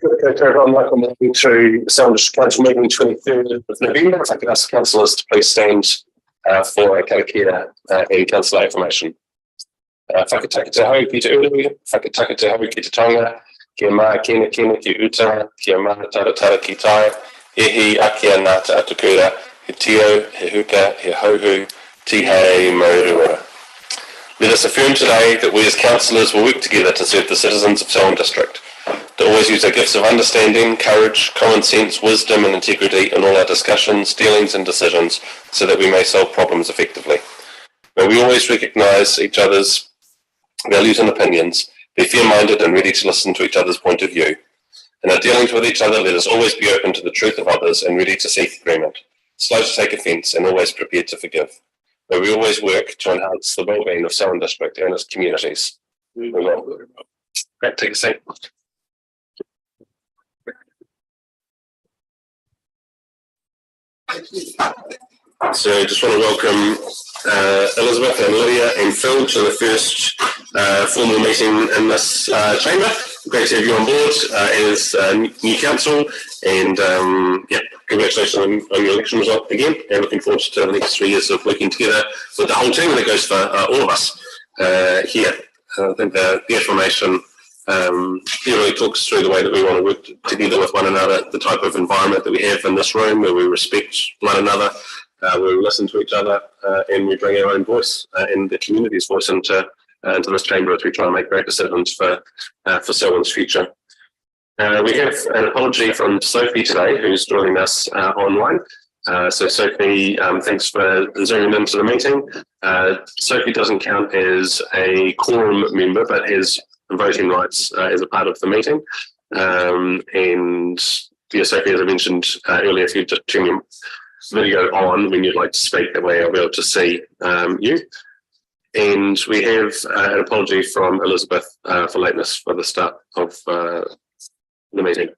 Okay, everyone, welcome to Southern District Council meeting 23rd of November. If I could ask councillors to please stand for a karakia and councillor information. Whakataka te hau ki te uru, whakataka te hau ki te tonga, kia mā kena kena ki uta, kia mā taratara ki tai, he hi akia nā te atukura, he tio, he huka, he hauhu, tihei maurua. Let us affirm today that we as councillors will work together to serve the citizens of Selwyn District, to always use our gifts of understanding, courage, common sense, wisdom and integrity in all our discussions, dealings and decisions so that we may solve problems effectively. May we always recognise each other's values and opinions, be fair-minded and ready to listen to each other's point of view. In our dealings with each other, let us always be open to the truth of others and ready to seek agreement, slow to take offence and always prepared to forgive. May we always work to enhance the well-being of Selwyn District and its communities. We will. Great, take a seat. So just want to welcome Elizabeth and Lydia and Phil to the first formal meeting in this chamber. Great to have you on board as new council, and congratulations on your election result again, and looking forward to the next 3 years of working together with the whole team, and it goes for all of us here. I think the affirmation really talks through the way that we want to work together with one another, the type of environment that we have in this room where we respect one another, where we listen to each other, and we bring our own voice and the community's voice into this chamber as we try and make great decisions for Selwyn's future. We have an apology from Sophie today, who's joining us online. So Sophie, thanks for zooming into the meeting. Sophie doesn't count as a quorum member, but has voting rights as a part of the meeting. And yeah, Sophie, as I mentioned earlier, if you just turn your video on when you'd like to speak, that way I'll be able to see you. And we have an apology from Elizabeth for lateness for the start of the meeting.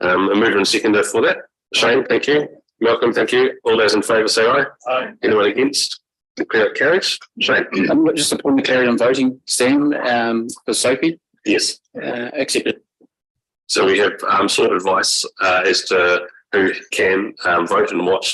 A mover and seconder for that. Shane, thank you. Malcolm, thank you. All those in favour say aye. Aye. Anyone against? Declare it carried. Shane? Just a point of clarity on voting, Sam, for Sophie. Yes. Accepted. So we have sort of advice as to who can vote and what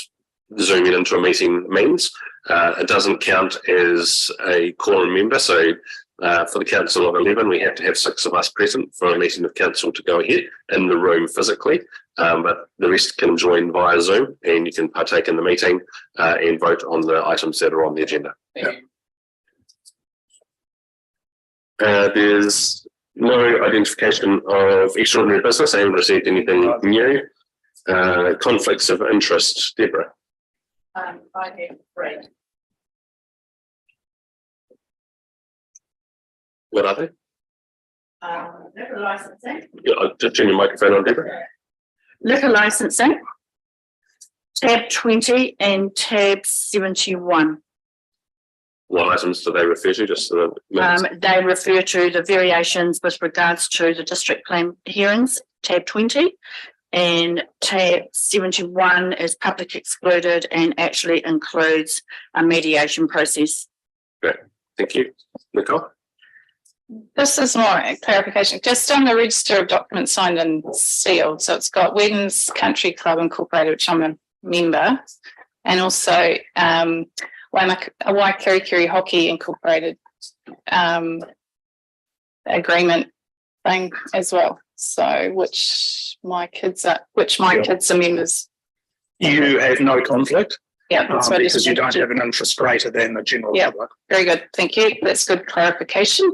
zooming into a meeting means. It doesn't count as a quorum member, so for the council of 11, we have to have 6 of us present for a meeting of council to go ahead in the room physically, but the rest can join via Zoom and you can partake in the meeting and vote on the items that are on the agenda. There's no identification of extraordinary business. I haven't received anything new. Conflicts of interest, Deborah. I have 3. What are they? Liquor licensing. Yeah, I'll just turn your microphone on, Deborah. Liquor licensing. Tab 20 and tab 71. What items do they refer to? Just so that They refer to the variations with regards to the district plan hearings, tab 20, and tab 71 is public excluded and actually includes a mediation process. Great, thank you. Nicole? This is more a clarification. Just on the register of documents signed and sealed, so it's got Wedens Country Club Incorporated, which I'm a member, and also Waikirikiri Hockey Incorporated agreement thing as well. So which my kids are members. You have no conflict. Yeah, that's what because you don't have an interest greater than the general public. Very good. Thank you. That's good clarification.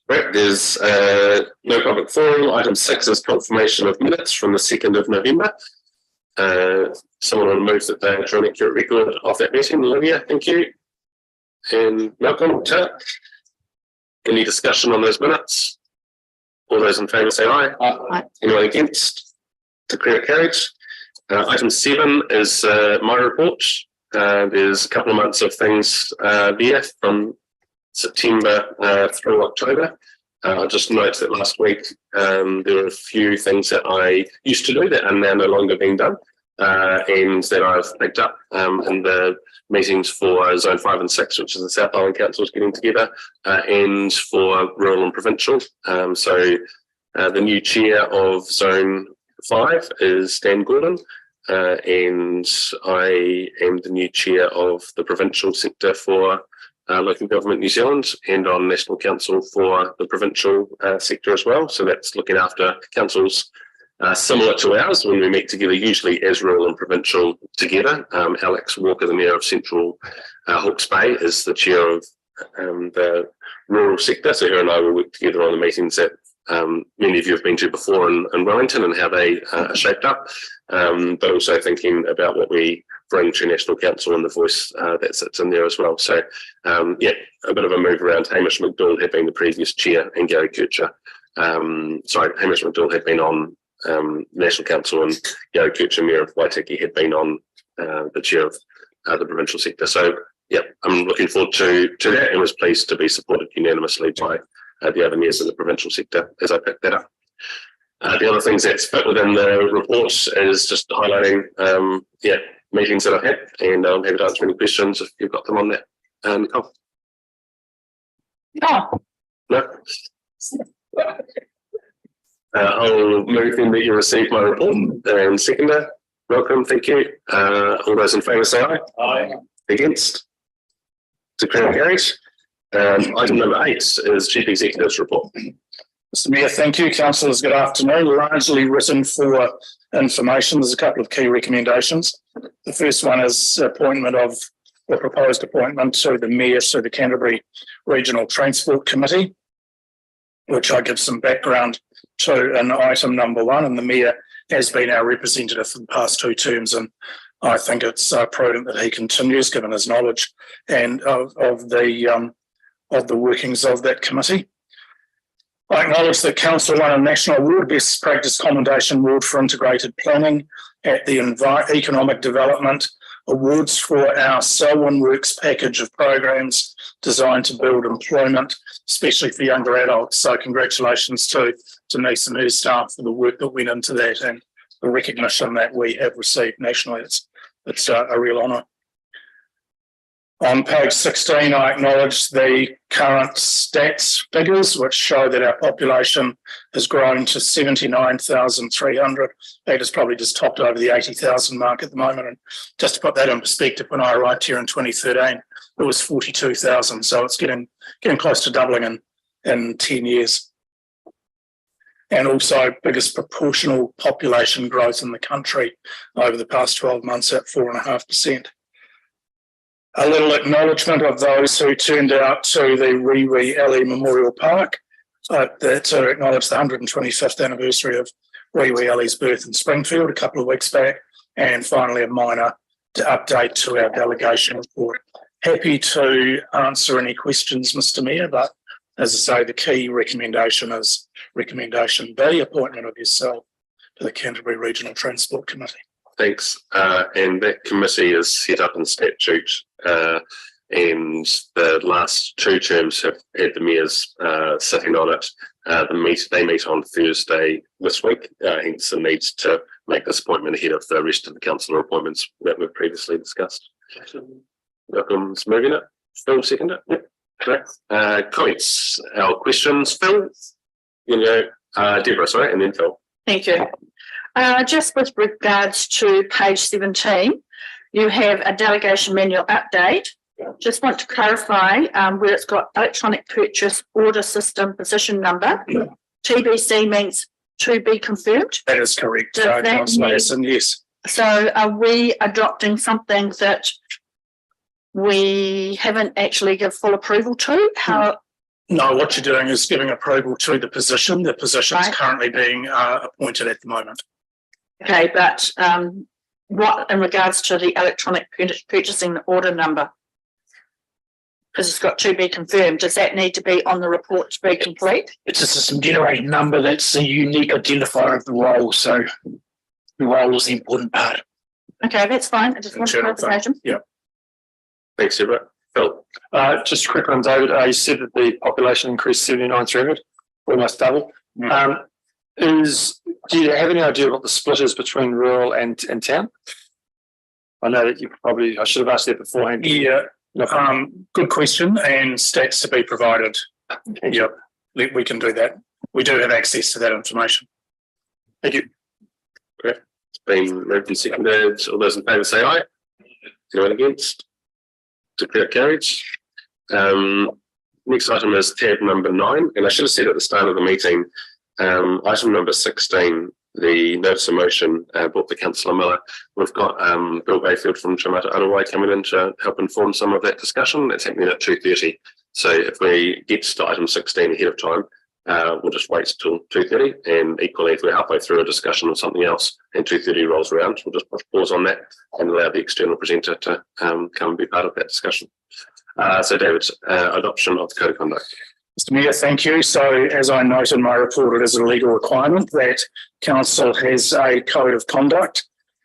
Right, there's no public forum. Item 6 is confirmation of minutes from the 2nd of November. Someone will move that they ensure an accurate record of that meeting. Olivia, thank you. And Malcolm, any discussion on those minutes? All those in favour say aye. Aye. Anyone against? Declare it carried. Item 7 is my report. There's a couple of months of things there from September through October. I'll just note that last week there were a few things that I used to do that are now no longer being done. and that I've picked up in the meetings for Zone 5 and 6, which is the South Island Councils getting together, and for rural and provincial. The new chair of Zone 5 is Dan Gordon, and I am the new chair of the provincial sector for Local Government New Zealand, and on National Council for the provincial sector as well. So that's looking after councils similar to ours when we meet together, usually as rural and provincial together. Alex Walker, the Mayor of Central Hawke's Bay, is the chair of the rural sector. So her and I will work together on the meetings that many of you have been to before in Wellington and how they are shaped up, but also thinking about what we bring to National Council and the voice that sits in there as well. So yeah, a bit of a move around. Hamish McDougall had been the previous chair, and Gary Kircher, Hamish McDougall had been on National Council, and Gary Kircher, Mayor of Waitaki, had been on the chair of the provincial sector. So yeah, I'm looking forward to that, and was pleased to be supported unanimously by the other mayors in the provincial sector as I picked that up. The other things that's fit within the report is just highlighting meetings that I've had, and I'm happy to answer any questions if you've got them on that. Nicole? No? I'll move in that you received my report, and seconder, welcome, thank you. All those in favour say aye. Aye. Against? Declare carried. Item number 8 is Chief Executive's report. Mr Mayor, thank you. Councillors, good afternoon. Largely written for information. There's a couple of key recommendations. The first one is appointment of the proposed appointment to the Mayor to the Canterbury Regional Transport Committee, which I give some background to in item number 1. And the Mayor has been our representative for the past 2 terms, and I think it's prudent that he continues, given his knowledge and of the workings of that committee. I acknowledge that Council won a National Award, Best Practice Commendation Award for Integrated Planning at the Economic Development Awards for our Selwyn Works package of programs designed to build employment, especially for younger adults. So congratulations to Denise and her staff for the work that went into that and the recognition that we have received nationally. It's a real honour. On page 16, I acknowledge the current stats figures, which show that our population has grown to 79,300. That is probably just topped over the 80,000 mark at the moment. And just to put that in perspective, when I arrived here in 2013, it was 42,000. So it's getting close to doubling in 10 years. And also biggest proportional population growth in the country over the past 12 months at 4.5%. A little acknowledgement of those who turned out to the Wee Alley Memorial Park to acknowledge the 125th anniversary of Wee Alley's birth in Springfield a couple of weeks back, and finally a minor update to our delegation report. Happy to answer any questions, Mr Mayor, but as I say, the key recommendation is recommendation B, appointment of yourself to the Canterbury Regional Transport Committee. Thanks. And that committee is set up in statute, and the last 2 terms have had the mayors sitting on it. They meet on Thursday this week, hence the need to make this appointment ahead of the rest of the councillor appointments that we've previously discussed. Welcome's moving it. Phil, second it. Yep. Great. Comments or questions? Phil? Deborah, sorry, and then Phil. Thank you. Just with regards to page 17, you have a delegation manual update. Just want to clarify where it's got electronic purchase order system position number. TBC means to be confirmed. That is correct, Councillor Mason, yes. So are we adopting something that we haven't actually given full approval to? No, what you're doing is giving approval to the position. The position is right. currently being appointed at the moment. Okay, but what in regards to the electronic purchasing order number? Because it's got to be confirmed. Does that need to be on the report to be complete? It's a system generated number that's a unique identifier of the role. So the role is the important part. Okay, that's fine. I just want clarification. Yeah. Thanks, Deborah. Phil. Just a quick one, David. You said that the population increased 79,300, almost double. Do you have any idea what the split is between rural and town? I know that I should have asked that beforehand. Yeah, good question, and stats to be provided. Yep, we can do that. We do have access to that information. Thank you. Great. It's been moved and seconded. All those in favour say aye. Anyone against? Declare carried. Next item is tab number 9, and I should have said at the start of the meeting, item number 16, the notice of motion brought to Councillor Miller. We've got Bill Bayfield from Te Mata Arawai coming in to help inform some of that discussion. That's happening at 2:30. So if we get to item 16 ahead of time, we'll just wait till 2:30, and equally if we're halfway through a discussion or something else and 2:30 rolls around, we'll just push pause on that and allow the external presenter to come and be part of that discussion. So David, adoption of the code of conduct. Mr Mayor, thank you. So as I noted in my report, it is a legal requirement that council has a code of conduct.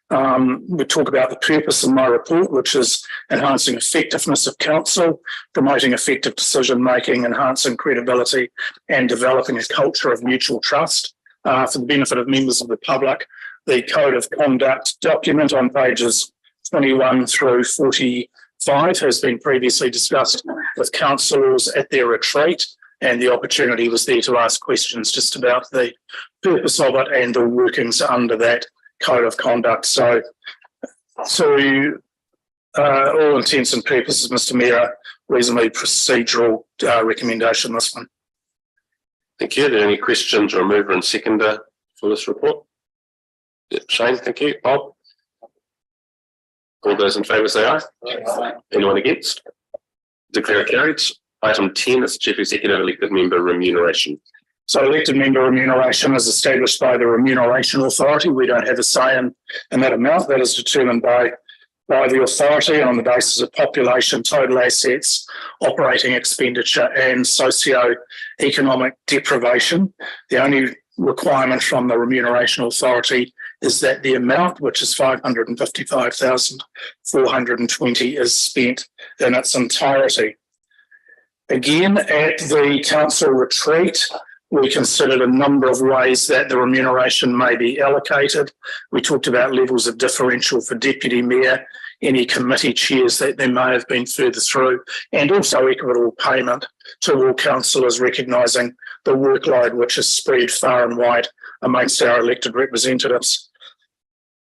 We talk about the purpose in my report, which is enhancing effectiveness of council, promoting effective decision making, enhancing credibility, and developing a culture of mutual trust. For the benefit of members of the public, the code of conduct document on pages 21 through 45 has been previously discussed with councillors at their retreat, and the opportunity was there to ask questions just about the purpose of it and the workings under that code of conduct. So to all intents and purposes, Mr Mayor, reasonably procedural recommendation, this one. Thank you. Are there any questions or a mover and seconder for this report? Yeah, Shane, thank you. Bob? All those in favour say aye. Aye. Anyone against? Declare it carried. Item 10 is Chief Executive elected member remuneration. So elected member remuneration is established by the Remuneration Authority. We don't have a say in that amount. That is determined by the authority on the basis of population, total assets, operating expenditure and socio-economic deprivation. The only requirement from the Remuneration Authority is that the amount, which is 555,420, is spent in its entirety. Again, at the council retreat, we considered a number of ways that the remuneration may be allocated. We talked about levels of differential for deputy mayor, any committee chairs that there may have been further through, and also equitable payment to all councillors, recognising the workload which is spread far and wide amongst our elected representatives.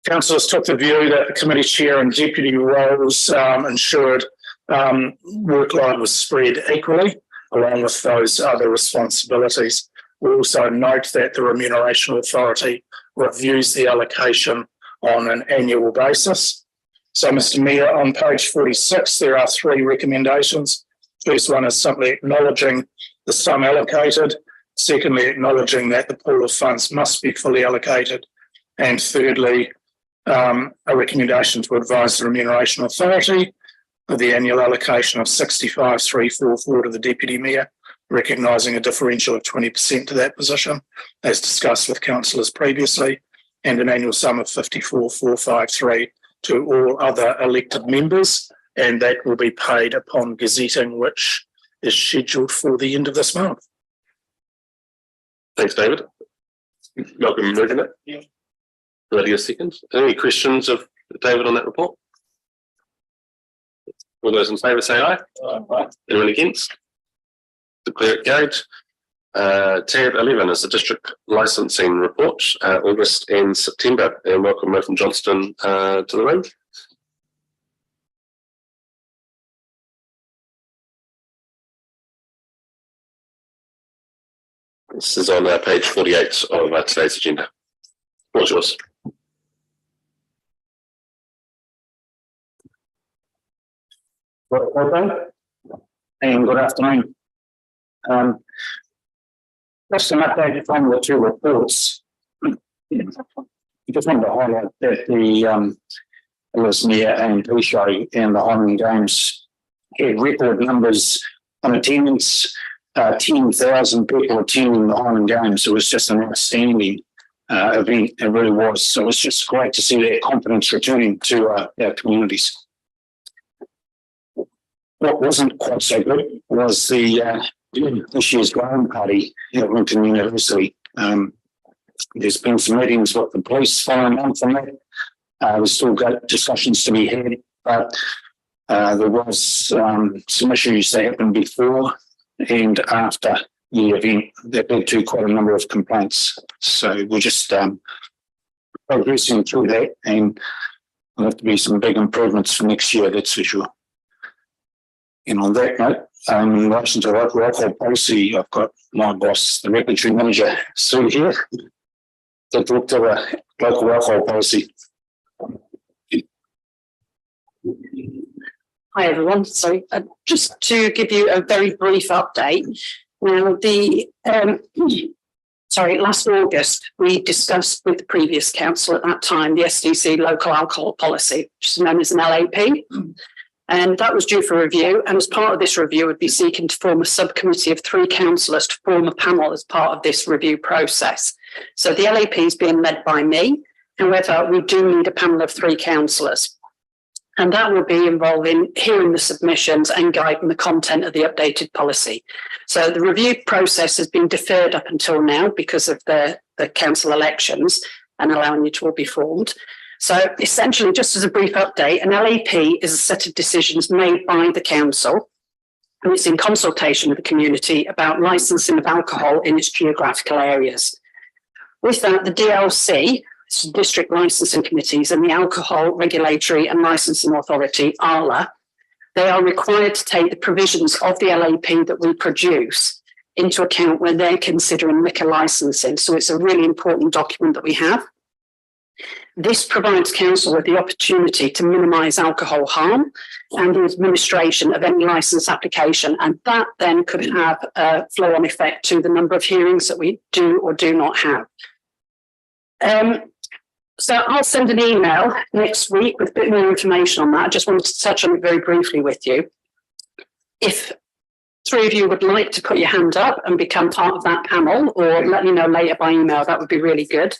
Councillors took the view that the committee chair and deputy roles ensured workload was spread equally, along with those other responsibilities. We also note that the Remuneration Authority reviews the allocation on an annual basis. So, Mr Mayor, on page 46, there are 3 recommendations. First one is simply acknowledging the sum allocated. Secondly, acknowledging that the pool of funds must be fully allocated. And thirdly, a recommendation to advise the Remuneration Authority of the annual allocation of 65,344 to the Deputy Mayor, recognising a differential of 20% to that position, as discussed with councillors previously, and an annual sum of 54,453 to all other elected members, and that will be paid upon gazetting, which is scheduled for the end of this month. Thanks, David. Welcome, moving it. Yeah. Lydia seconds. Any questions of David on that report? All those in favour say aye. Aye. Anyone against? Declare it carried. Tab 11 is the district licensing report, August and September. And welcome Nathan Johnston to the room. This is on page 48 of today's agenda. What's yours? And good afternoon. Just an update on the 2 reports. I just wanted to highlight that the Ellesmere and Pisho and the Highland Games had record numbers on attendance. 10,000 people attending the Highland Games. It was just an outstanding event. It really was. So it's just great to see that confidence returning to our communities. What wasn't quite so good was this year's garden party at Winton University. There's been some meetings with the police following on from that. There's still got discussions to be had, but there was some issues that happened before and after the event that led to quite a number of complaints. So we're just progressing through that, and there'll have to be some big improvements for next year, that's for sure. And on that note, in relation to local alcohol policy, I've got my boss, the regulatory manager, Sue here, to talk to the local alcohol policy. Hi everyone. So just to give you a very brief update. Now last August we discussed with the previous council at that time the SDC local alcohol policy, which is known as an LAP. And that was due for review. And as part of this review, would be seeking to form a subcommittee of 3 councillors to form a panel as part of this review process. So the LAP is being led by me. However, we do need a panel of 3 councillors. And that will be involving hearing the submissions and guiding the content of the updated policy. So the review process has been deferred up until now because of the council elections and allowing you to all be formed. So essentially, just as a brief update, an LAP is a set of decisions made by the council, and it's in consultation with the community about licensing of alcohol in its geographical areas. With that, the DLC, District Licensing Committees, and the Alcohol Regulatory and Licensing Authority, ALA, they are required to take the provisions of the LAP that we produce into account when they're considering liquor licensing. So it's a really important document that we have. This provides council with the opportunity to minimise alcohol harm and the administration of any licence application, and that then could have a flow-on effect to the number of hearings that we do or do not have. So I'll send an email next week with a bit more information on that. I just wanted to touch on it very briefly with you. If 3 of you would like to put your hand up and become part of that panel, or let me know later by email, that would be really good.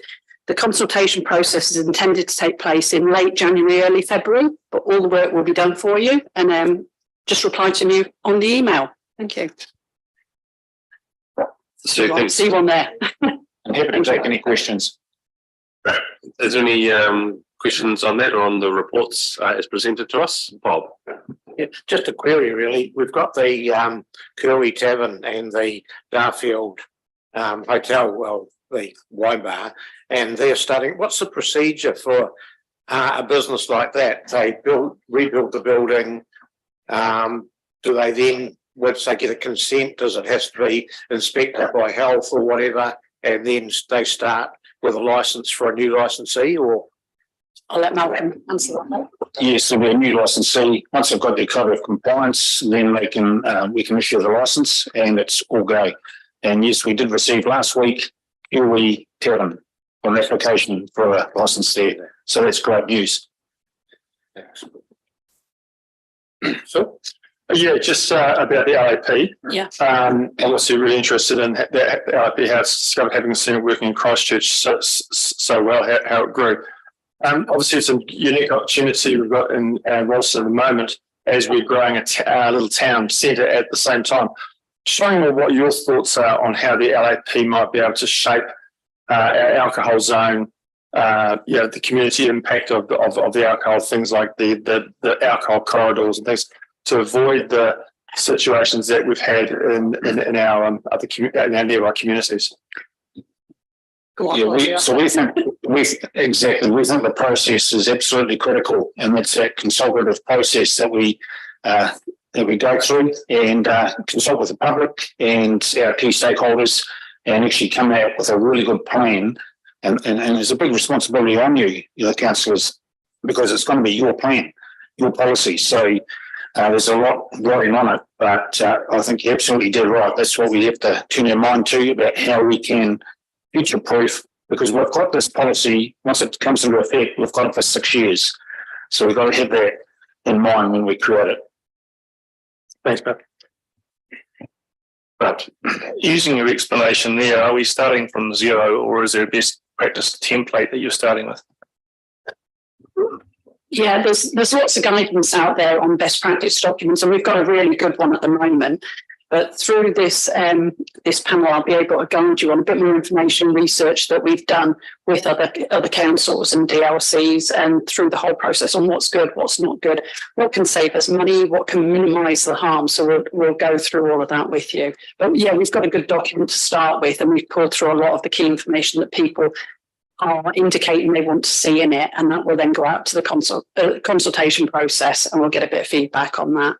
The consultation process is intended to take place in late January, early February, but all the work will be done for you. And just reply to me on the email. Thank you. So See you on there. I'm happy to take any questions. right. Is there any questions on that or on the reports as presented to us? Bob? Yeah, just a query really. We've got the Curly Tavern and the Darfield Hotel, well, the wine bar, and they're starting. What's the procedure for a business like that? They rebuild the building. Do they then, once they get a consent, does it has to be inspected by health or whatever, and then they start with a license for a new licensee? Or I'll let Malcolm answer that. Yes, there'll be a new licensee. Once they've got their code of compliance, then we can issue the licence, and it's all go. And yes, we did receive last week Curly Tavern on application for a licence there. So that's great news. So, yeah, just about the LAP. Yeah. Obviously, really interested in that LAP, how it's discovered, having seen it working in Christchurch so well, how it grew. Obviously, it's a unique opportunity we've got in Ralston at the moment as we're growing a little town centre at the same time. Showing me what your thoughts are on how the LAP might be able to shape our alcohol zone, the community impact of the alcohol, things like the alcohol corridors and things, to avoid the situations that we've had in our nearby communities. Yeah, we think the process is absolutely critical, and that's that consultative process that we go through and consult with the public and our key stakeholders and actually come out with a really good plan. And there's a big responsibility on you, the councillors, because it's going to be your plan, your policy. So there's a lot riding on it, but I think you're absolutely dead right. That's what we have to turn our mind to, about how we can future-proof, because we've got this policy, once it comes into effect, we've got it for 6 years. So we've got to have that in mind when we create it. Thanks, Pat. But using your explanation there, are we starting from zero, or is there a best practice template that you're starting with? Yeah, there's lots of guidance out there on best practice documents, and we've got a really good one at the moment. But through this this panel, I'll be able to guide you on a bit more information, research that we've done with other councils and DLCs, and through the whole process on what's good, what's not good, what can save us money, what can minimise the harm. So we'll go through all of that with you. But yeah, we've got a good document to start with, and we've pulled through a lot of the key information that people are indicating they want to see in it, and that will then go out to the consultation process, and we'll get a bit of feedback on that.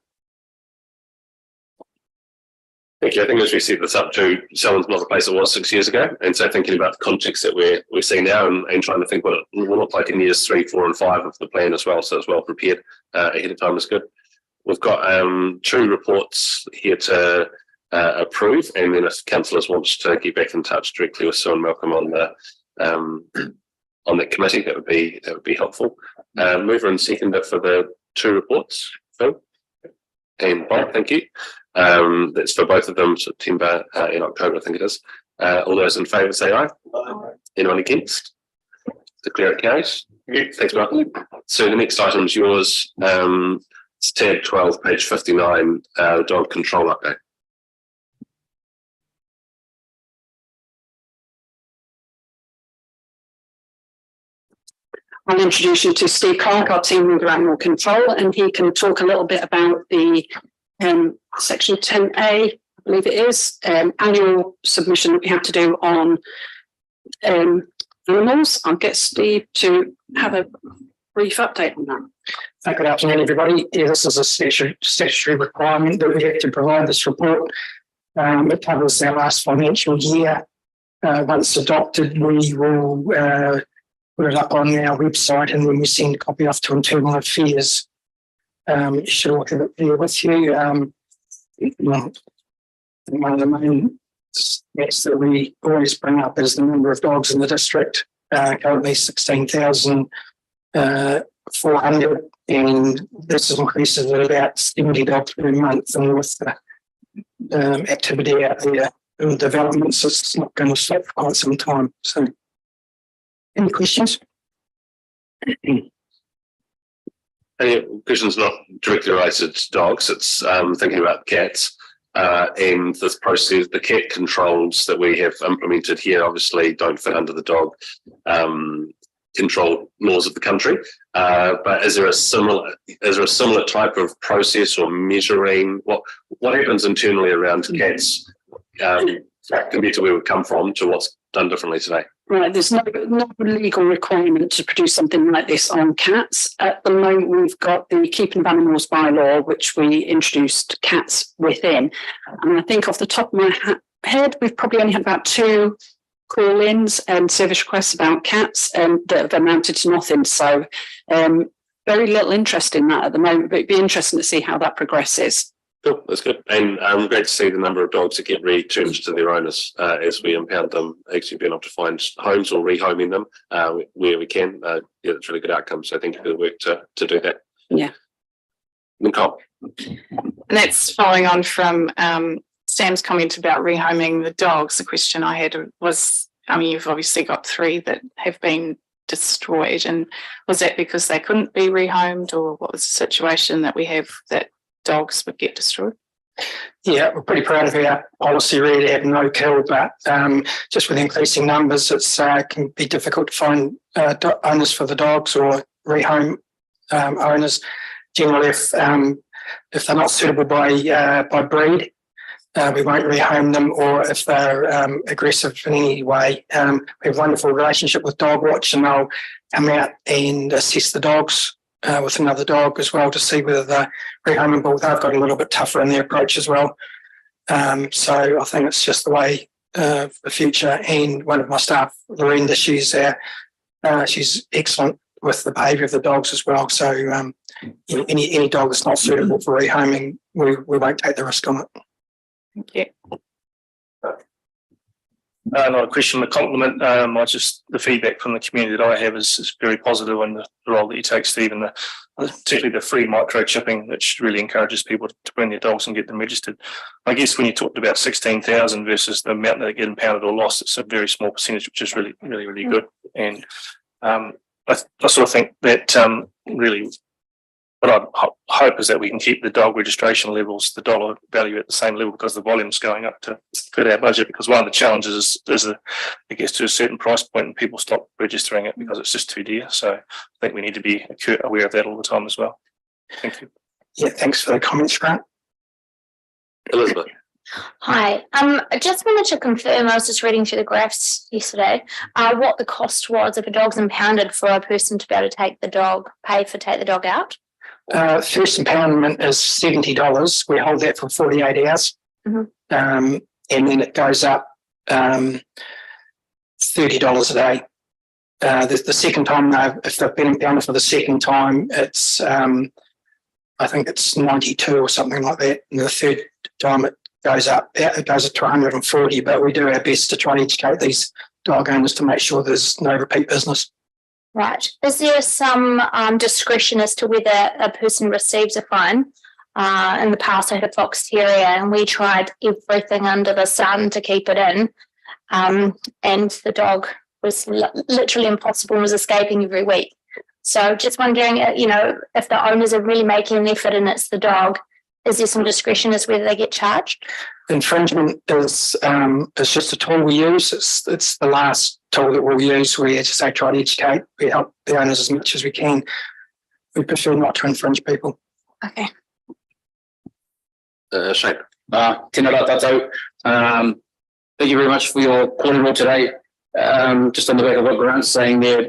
Thank you. I think as we set this up to, Selwyn's not the place it was 6 years ago. And so thinking about the context that we're seeing now and trying to think what it will look like in years 3, 4 and 5 of the plan as well. So it's well prepared ahead of time is good. We've got 2 reports here to approve. And then if councillors wants to get back in touch directly with Sue and Malcolm on that committee, that would be helpful. Mover and seconder for the 2 reports, Phil and Bob, thank you. That's for both of them, September and October, I think it is. All those in favour say aye. Anyone against? Declare it carries. Thanks, Malcolm. So the next item is yours. It's tab 12, page 59, dog control update. I'll introduce you to Steve Clark, our team leader animal control, and he can talk a little bit about the section 10A, I believe it is, annual submission that we have to do on animals. I'll get Steve to have a brief update on that. Good afternoon, everybody. Yeah, this is a statutory requirement that we have to provide this report. It covers our last financial year. Once adopted, we will put it up on our website, and then we send a copy off to Internal Affairs. You should all have it there with you. One of the main stats that we always bring up is the number of dogs in the district. Currently 16,400, and this increases at about 70 dogs per month. And with the activity out there and developments, it's not going to stop for quite some time. So, any questions? Question's not directly related to dogs. It's thinking about cats and this process. The cat controls that we have implemented here obviously don't fit under the dog control laws of the country. But is there a similar type of process or measuring? What happens internally around cats compared to where we've come from to what's done differently today? Right, there's no legal requirement to produce something like this on cats. At the moment, we've got the Keeping of Animals bylaw, which we introduced cats within. And I think off the top of my head, we've probably only had about 2 call-ins and service requests about cats that have amounted to nothing. So very little interest in that at the moment, but it'd be interesting to see how that progresses. Cool, that's good. And great to see the number of dogs that get returned to their owners as we impound them, actually being able to find homes or rehoming them where we can. Yeah, it's really good outcome. So thank you for the work to do that. Yeah. Nicole. And that's following on from Sam's comment about rehoming the dogs. The question I had was, I mean, you've obviously got 3 that have been destroyed, and was that because they couldn't be rehomed, or what was the situation that we have that dogs would get destroyed? Yeah, we're pretty proud of our policy really to have no kill, but just with increasing numbers, it's can be difficult to find owners for the dogs or rehome owners. Generally, if they're not suitable by breed, we won't rehome them, or if they're aggressive in any way. We have a wonderful relationship with Dog Watch, and they'll come out and assess the dogs with another dog as well to see whether they're rehomable. They've got a little bit tougher in their approach as well. So I think it's just the way of the future. And one of my staff, Lorinda, she's excellent with the behaviour of the dogs as well. So any dog that's not suitable for rehoming, we won't take the risk on it. Thank you. Not a question, a compliment. The feedback from the community that I have is very positive on the role that you take, Steve, and particularly the free microchipping, which really encourages people to bring their dogs and get them registered. I guess when you talked about 16,000 versus the amount that get impounded or lost, it's a very small percentage, which is really, really, really good. And I sort of think that really what I hope is that we can keep the dog registration levels, the dollar value at the same level because the volume's going up to fit our budget. Because one of the challenges is it gets to a certain price point and people stop registering it because it's just too dear. So I think we need to be aware of that all the time as well. Thank you. Yeah, thanks for the comments, Grant. Elizabeth. Hi, I just wanted to confirm, I was just reading through the graphs yesterday, what the cost was if a dog's impounded for a person to be able to take the dog out. First impoundment is $70. We hold that for 48 hours. Mhm. And then it goes up $30 a day. The second time, though, if they've been impounded for the second time, it's I think it's 92 or something like that. And the third time it goes up, it goes up to 140, but we do our best to try and educate these dog owners to make sure there's no repeat business. Right. Is there some discretion as to whether a person receives a fine? In the past, I had a fox terrier and we tried everything under the sun to keep it in. And the dog was literally impossible and was escaping every week. So just wondering, if the owners are really making an effort and it's the dog, is there some discretion as whether they get charged? Infringement is just a tool we use. It's the last tool that we'll use. We, as I say, try to educate. We help the owners as much as we can. We prefer not to infringe people. Okay. Shane. Tēnā rā tātou. Thank you very much for your kōrero today. Just on the back of what Grant's saying there,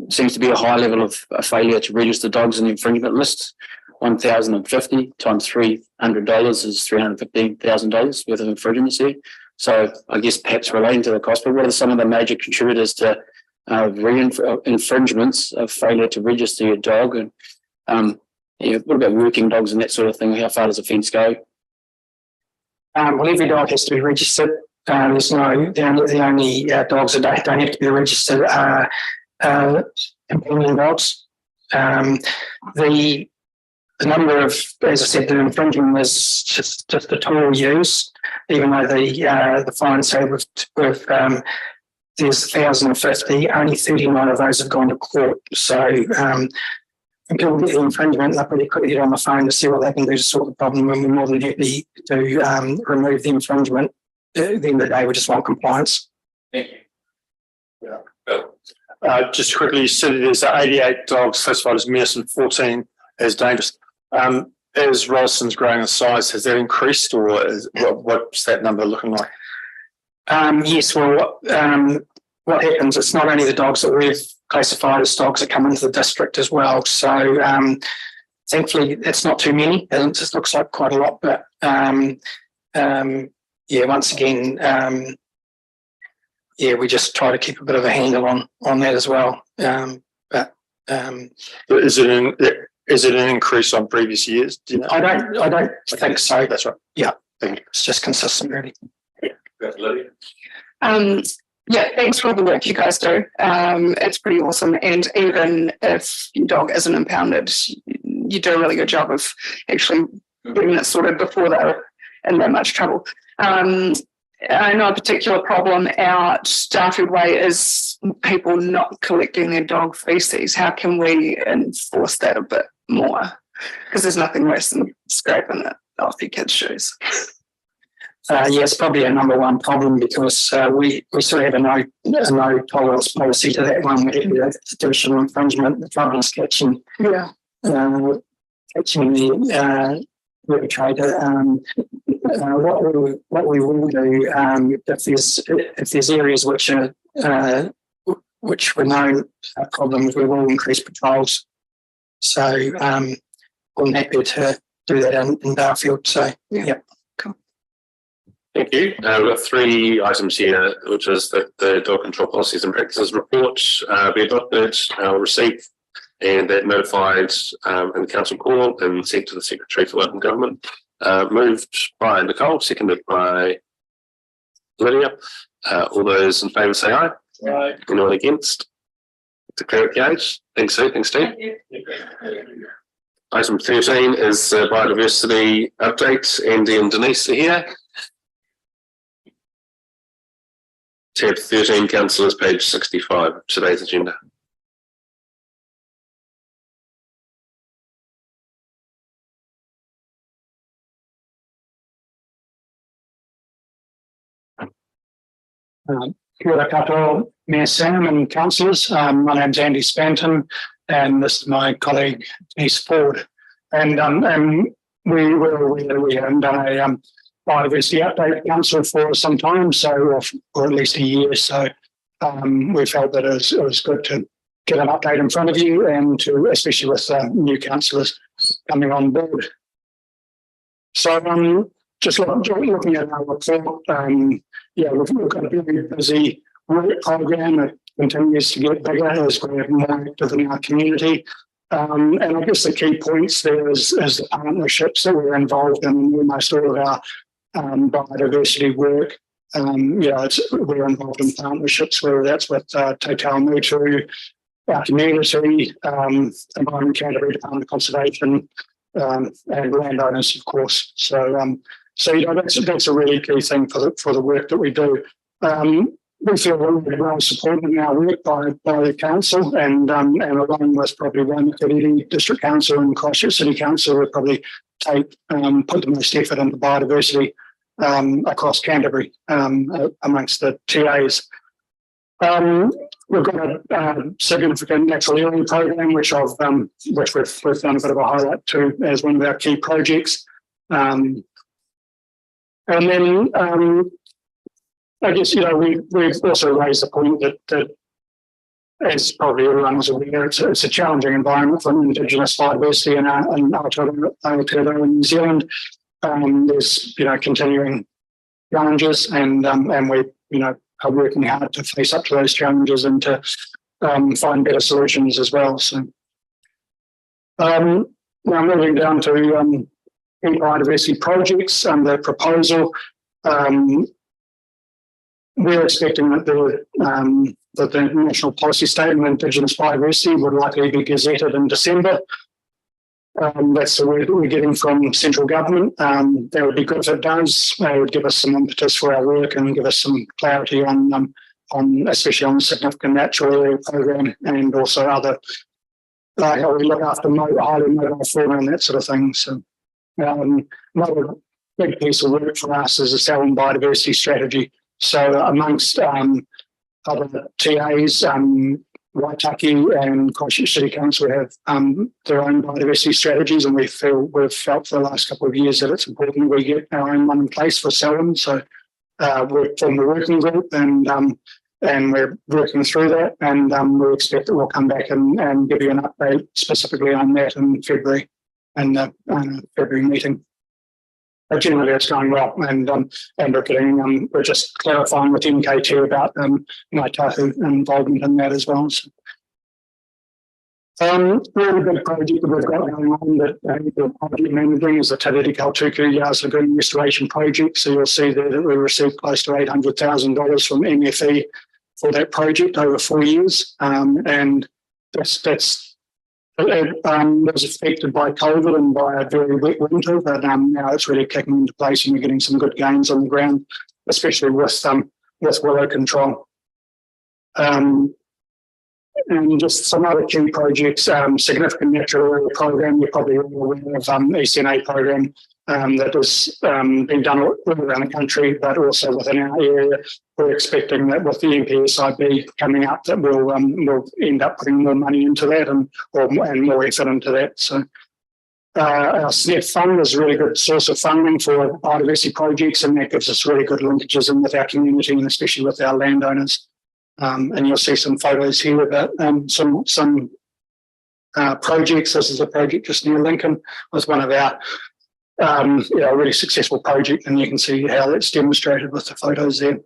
seems to be a high level of failure to register dogs in the infringement list. 1,050 times $300 is $315,000 worth of infringements there. So I guess perhaps relating to the cost, but what are some of the major contributors to infringements of failure to register your dog? And what about working dogs and that sort of thing? How far does a fence go? Well, every dog has to be registered. The only dogs that don't have to be registered are companion dogs. The number of, as I said, the infringement is just the tool we use, even though the fines say there's 1,050, only 39 of those have gone to court. So when people get the infringement, they'll pretty quickly get on the phone to see what they can do to sort the problem, and we're more than happy to remove the infringement. At the end of the day, we just want compliance. Thank you. Just quickly, you said there's 88 dogs classified as menace and 14 as dangerous. As Rolleston's growing in size, has that increased, or what's that number looking like? Yes, well, what happens, it's not only the dogs that we've classified as dogs that come into the district as well. So thankfully, it's not too many. It just looks like quite a lot, but once again, we just try to keep a bit of a handle on that as well. Is it an increase on previous years? Do you know? I don't think so. That's right. Yeah, thank you. It's just consistent, really. Lydia. Thanks for all the work you guys do. It's pretty awesome. And even if your dog isn't impounded, you do a really good job of actually getting it sorted before they're in that much trouble. I know a particular problem out Starfield Way is people not collecting their dog feces. How can we enforce that a bit more? Because there's nothing worse than scraping it off your kids' shoes. It's probably a number one problem because we sort of have a no tolerance policy to that one. We have additional infringement. The trouble is catching the perpetrator. What we will do if there's areas which we know are problems, we will increase patrols. So I'm happy to do that in Darfield. So yeah. Cool. Thank you. We've got 3 items here, which is that the dog control policies and practices report be adopted, received, and that notified in the council call and sent to the Secretary for Local Government. Moved by Nicole, seconded by Lydia. All those in favour say aye. Aye. Anyone against? Declare it carried. Thanks, Sue. Thanks, Steve. Item 13 is biodiversity update. Andy and Denise are here. Tab 13, councillors, page 65 of today's agenda. Kia ora katoa, Mayor Sam and councillors. My name's Andy Spanton, and this is my colleague Denise Ford. And we haven't done a biodiversity update council for some time, or at least a year. So we felt that it was good to get an update in front of you, and to especially with new councillors coming on board. So just looking at our report, we've got a very busy work program that continues to get bigger as we're more active in our community. And I guess the key points there is the partnerships that we're involved in almost all of our biodiversity work. We're involved in partnerships, whether that's with Total Mutu, our community, Environment Canterbury, Department of Conservation, and landowners, of course. So that's a really key thing for the work that we do. We feel really well supported in our work by the council, and along with probably Waimakariri District Council and Christchurch City Council, we probably put the most effort into biodiversity across Canterbury amongst the TAs. We've got a significant natural area program, which we've done a bit of a highlight to as one of our key projects. And then I guess, we've also raised the point that as probably everyone is aware, it's a challenging environment for Indigenous biodiversity in Aotearoa in New Zealand. There's, continuing challenges, and we, are working hard to face up to those challenges and to find better solutions as well. So now moving down to biodiversity projects and the proposal. We're expecting that the National Policy Statement on Indigenous Biodiversity would likely be gazetted in December. That's the word that we're getting from central government. That would be good if it does. It would give us some impetus for our work and give us some clarity on especially on the significant natural area program, and also other how we look after highly mobile fauna and that sort of thing. So another big piece of work for us is a Salmon biodiversity strategy. So amongst other TAs, Waitaki and Christchurch City Council have their own biodiversity strategies, and we've felt for the last couple of years that it's important we get our own one in place for Salmon. So we're from the working group, and we're working through that, and we expect that we'll come back and give you an update specifically on that in February, in the February meeting. But generally, it's going well, and we're just clarifying with MKT about Ngāi Tahu involvement in that as well. So, really big project that we've got going on that the project managing is the Te Rere Kautuku Yas Lagoon Restoration Project. So you'll see there that we received close to $800,000 from MFE for that project over 4 years, and it was affected by COVID and by a very wet winter, but now it's really kicking into place, and we're getting some good gains on the ground, especially with willow control. And just some other key projects, significant natural area program. You're probably all aware of ECNA program that has been done all around the country, but also within our area. We're expecting that with the MPSIB coming up, that we'll end up putting more money into that and more effort into that. So our SNEP fund is a really good source of funding for biodiversity projects, and that gives us really good linkages in with our community and especially with our landowners. And you'll see some photos here about some projects. This is a project just near Lincoln with one of our a really successful project, and you can see how that's demonstrated with the photos there.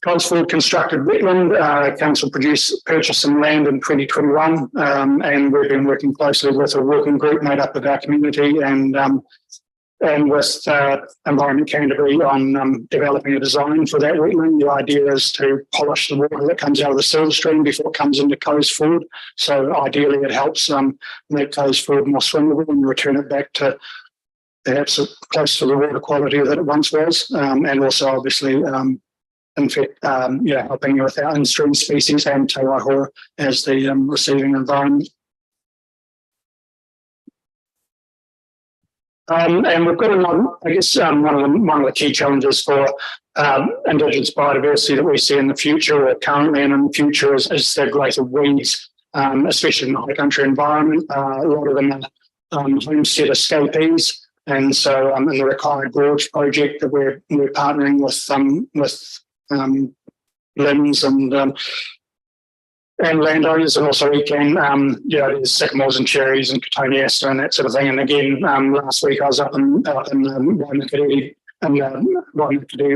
Coalsford constructed wetland. Council purchased some land in 2021, and we've been working closely with a working group made up of our community and with Environment Canterbury on developing a design for that wetland. The idea is to polish the water that comes out of the silver stream before it comes into Coalsford. So ideally it helps make Coalsford more swimmable and return it back to perhaps close to the water quality that it once was, and also obviously in fact, helping with our in-stream species and Te Waihora as the receiving environment. And we've got I guess one of the key challenges for Indigenous biodiversity that we see in the future, or currently and in the future, is the growth of weeds, especially in the high country environment. A lot of them are homestead escapees. And so in the Rakaia Gorge project that we're partnering with limbs and landowners, and also there's sycamores and cherries and cotoneaster and that sort of thing. And again, last week I was up in Waimakere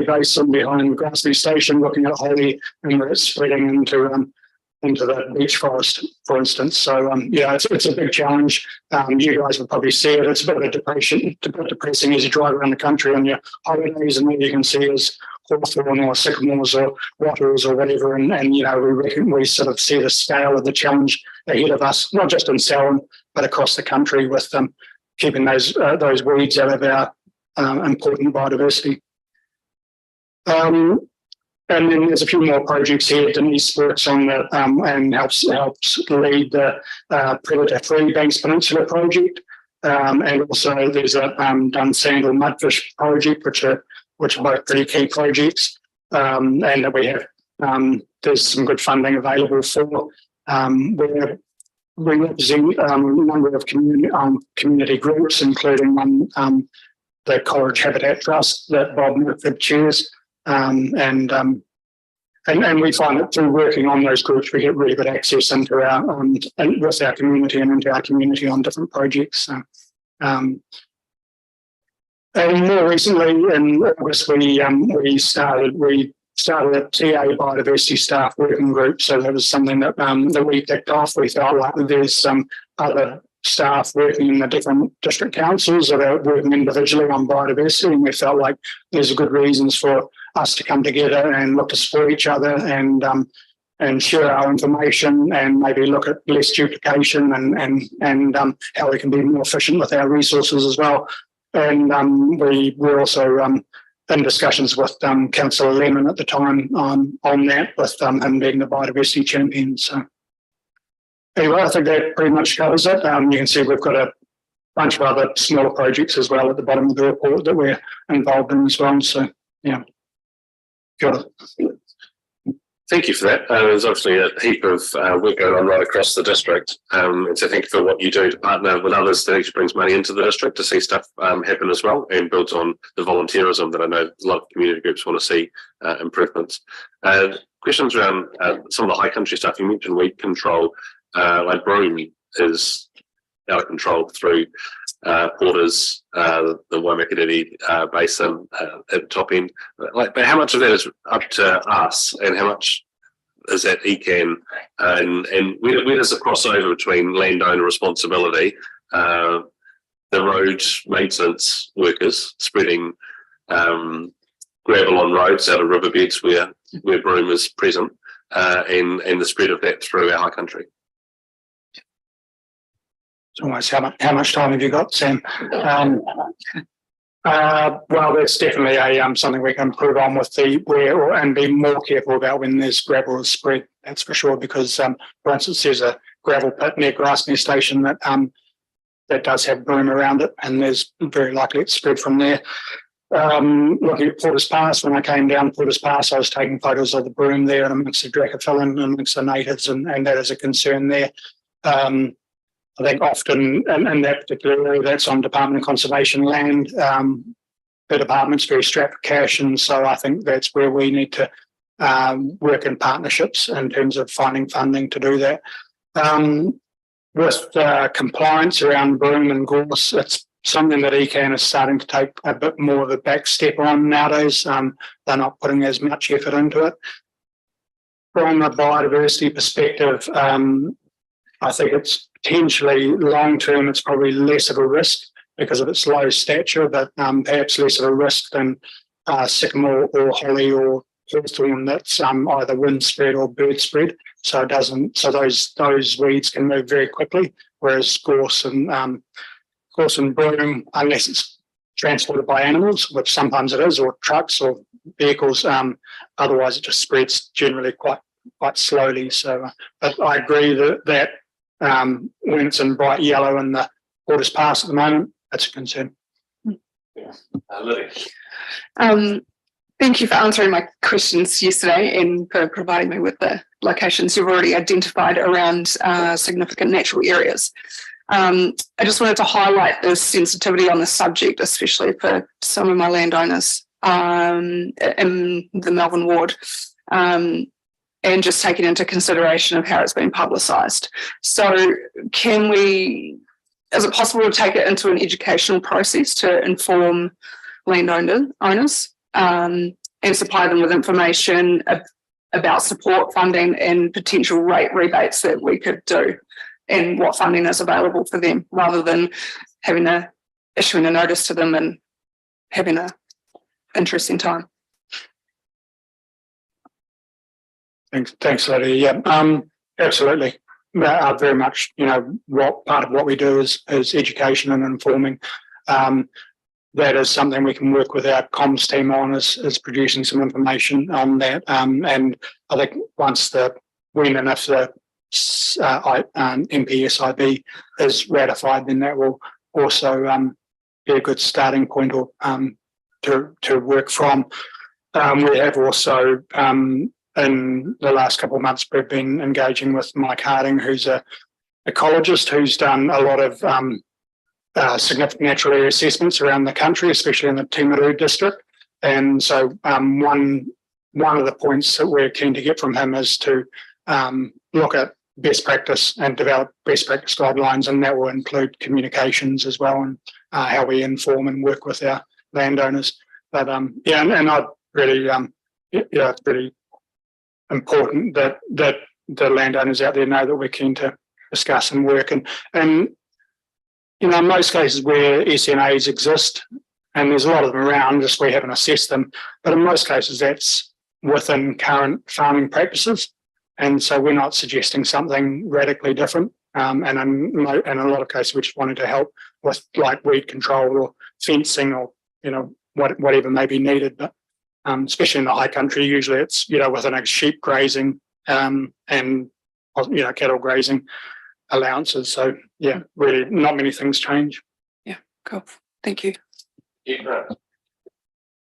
Basin behind Grassley Station, looking at holly and where it's spreading into the beech forest, for instance. So it's a big challenge. You guys will probably see it. It's a bit of a depressing as you drive around the country on your holidays, and all you can see is hawthorn or sycamores or wattles or whatever. And we sort of see the scale of the challenge ahead of us, not just in Selwyn, but across the country, with keeping those weeds out of our important biodiversity. And then there's a few more projects here. Denise works on that and helps lead the predator-free Banks Peninsula project. And also there's a Dunsandel Mudfish project, which are both pretty key projects. And that we have, there's some good funding available for. We represent a number of community groups, including the Coleridge Habitat Trust that Bob Mitford chairs. And we find that through working on those groups, we get really good access into with our community and into our community on different projects. So, and more recently, in August, we started a TA biodiversity staff working group. So that was something that we picked off. We felt like there's some other staff working in the different district councils that are working individually on biodiversity, and we felt like there's good reasons for us to come together and look to support each other and share our information, and maybe look at less duplication and how we can be more efficient with our resources as well. And we're also in discussions with Councillor Lemon at the time on that, with him being the biodiversity champion. So anyway, I think that pretty much covers it. You can see we've got a bunch of other smaller projects as well at the bottom of the report that we're involved in as well. So yeah. Thank you for that. There's obviously a heap of work going on right across the district. And so thank you for what you do to partner with others that actually brings money into the district to see stuff happen as well, and builds on the volunteerism that I know a lot of community groups want to see improvements. Questions around some of the high country stuff. You mentioned weed control. Like Broome is out of control through Porters, the Waimakere Basin at the top end. But how much of that is up to us, and how much is that ECAN? And where does it cross over between landowner responsibility, the road maintenance workers spreading gravel on roads out of riverbeds where Broome is present, and the spread of that through our high country? Almost how much time have you got, Sam? Well, that's definitely something we can improve on with and be more careful about when there's gravel spread. That's for sure, because for instance, there's a gravel pit near Grasmere Station that does have Broome around it, and there's very likely it's spread from there. Looking at Porters Pass, when I came down Porters Pass, I was taking photos of the Broome there and amongst the Dracophyllum and amongst the natives, and that is a concern there. I think often in that particular area, that's on Department of Conservation land. The department's very strapped for cash, and so I think that's where we need to work in partnerships in terms of finding funding to do that. With compliance around Broome and gorse, it's something that ECAN is starting to take a bit more of a back step on nowadays. They're not putting as much effort into it. From a biodiversity perspective, I think it's potentially long-term, it's probably less of a risk because of its low stature, but perhaps less of a risk than sycamore or holly or hawthorn that's either wind spread or bird spread. So those weeds can move very quickly, whereas gorse and Broome, unless it's transported by animals, which sometimes it is, or trucks or vehicles, otherwise it just spreads generally quite slowly. So, but I agree that when it's in bright yellow in the Porters Pass at the moment, that's a concern. Lydia. Thank you for answering my questions yesterday and for providing me with the locations you've already identified around significant natural areas. I just wanted to highlight the sensitivity on the subject, especially for some of my landowners in the Melbourne ward, and just taking into consideration of how it's been publicised. So is it possible to take it into an educational process to inform owners and supply them with information about support funding and potential rate rebates that we could do and what funding is available for them, rather than issuing a notice to them and having an interesting time? Thanks, Lydia. Yeah, absolutely. Very much, what part of what we do is education and informing. That is something we can work with our comms team on, is producing some information on that. And I think when and if the NPSIB is ratified, then that will also be a good starting point to work from. We have also, in the last couple of months, we've been engaging with Mike Harding, who's an ecologist who's done a lot of significant natural area assessments around the country, especially in the Timaru district. And so one of the points that we're keen to get from him is to look at best practice and develop best practice guidelines, and that will include communications as well, and how we inform and work with our landowners. But and I really, it's really important that the landowners out there know that we're keen to discuss and work. And in most cases where SNAs exist, and there's a lot of them around, just we haven't assessed them, but in most cases that's within current farming practices. And so we're not suggesting something radically different. And in a lot of cases, we just wanted to help with like weed control or fencing or, whatever may be needed. But especially in the high country, usually it's, within a sheep grazing and, cattle grazing allowances. So yeah, really not many things change. Yeah, cool. Thank you.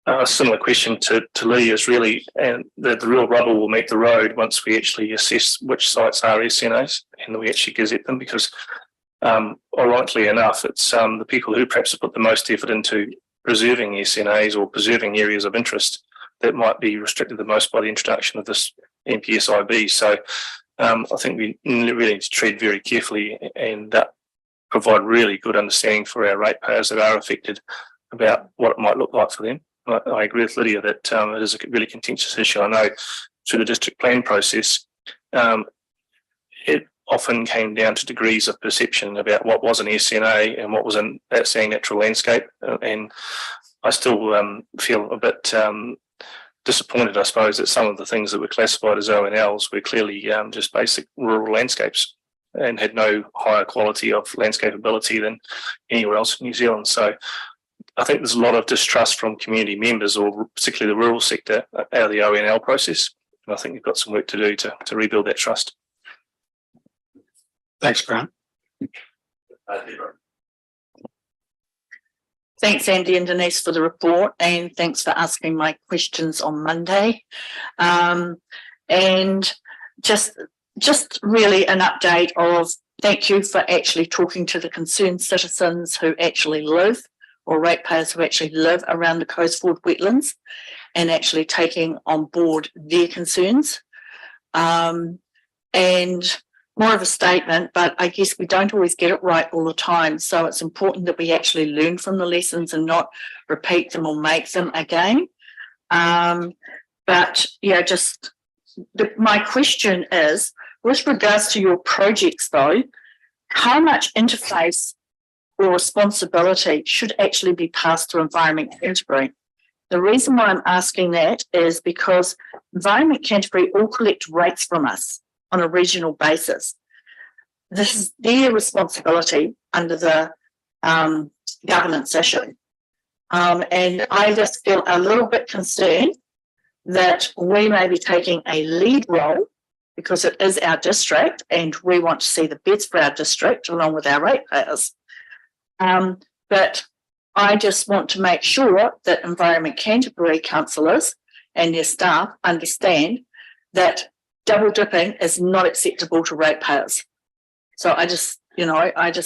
A similar question to Lee is really, and the real rubber will meet the road once we actually assess which sites are SNAs and we actually gazette them, because ironically enough, it's the people who perhaps have put the most effort into preserving SNAs or preserving areas of interest that might be restricted the most by the introduction of this NPSIB. So I think we really need to tread very carefully and provide really good understanding for our ratepayers that are affected about what it might look like for them. I agree with Lydia that it is a really contentious issue. I know through the district plan process, it often came down to degrees of perception about what was an SNA and what was in that saying natural landscape. And I still feel a bit disappointed, I suppose, that some of the things that were classified as ONLs were clearly just basic rural landscapes and had no higher quality of landscapeability than anywhere else in New Zealand. So I think there's a lot of distrust from community members, or particularly the rural sector, out of the ONL process. And I think you've got some work to do to rebuild that trust. Thanks, Grant. Thanks, Andy and Denise, for the report, and thanks for asking my questions on Monday. And just really an update of thank you for actually talking to the concerned citizens who actually live, or ratepayers who actually live around the Coesford wetlands, and actually taking on board their concerns. And more of a statement, but I guess we don't always get it right all the time. So it's important that we actually learn from the lessons and not repeat them or make them again. But yeah, my question is, with regards to your projects though, how much interface or responsibility should actually be passed to Environment Canterbury? The reason why I'm asking that is because Environment Canterbury all collect rates from us on a regional basis. This is their responsibility under the governance issue. And I just feel a little bit concerned that we may be taking a lead role because it is our district and we want to see the best for our district along with our ratepayers. But I just want to make sure that Environment Canterbury councillors and their staff understand that double dipping is not acceptable to ratepayers. So I just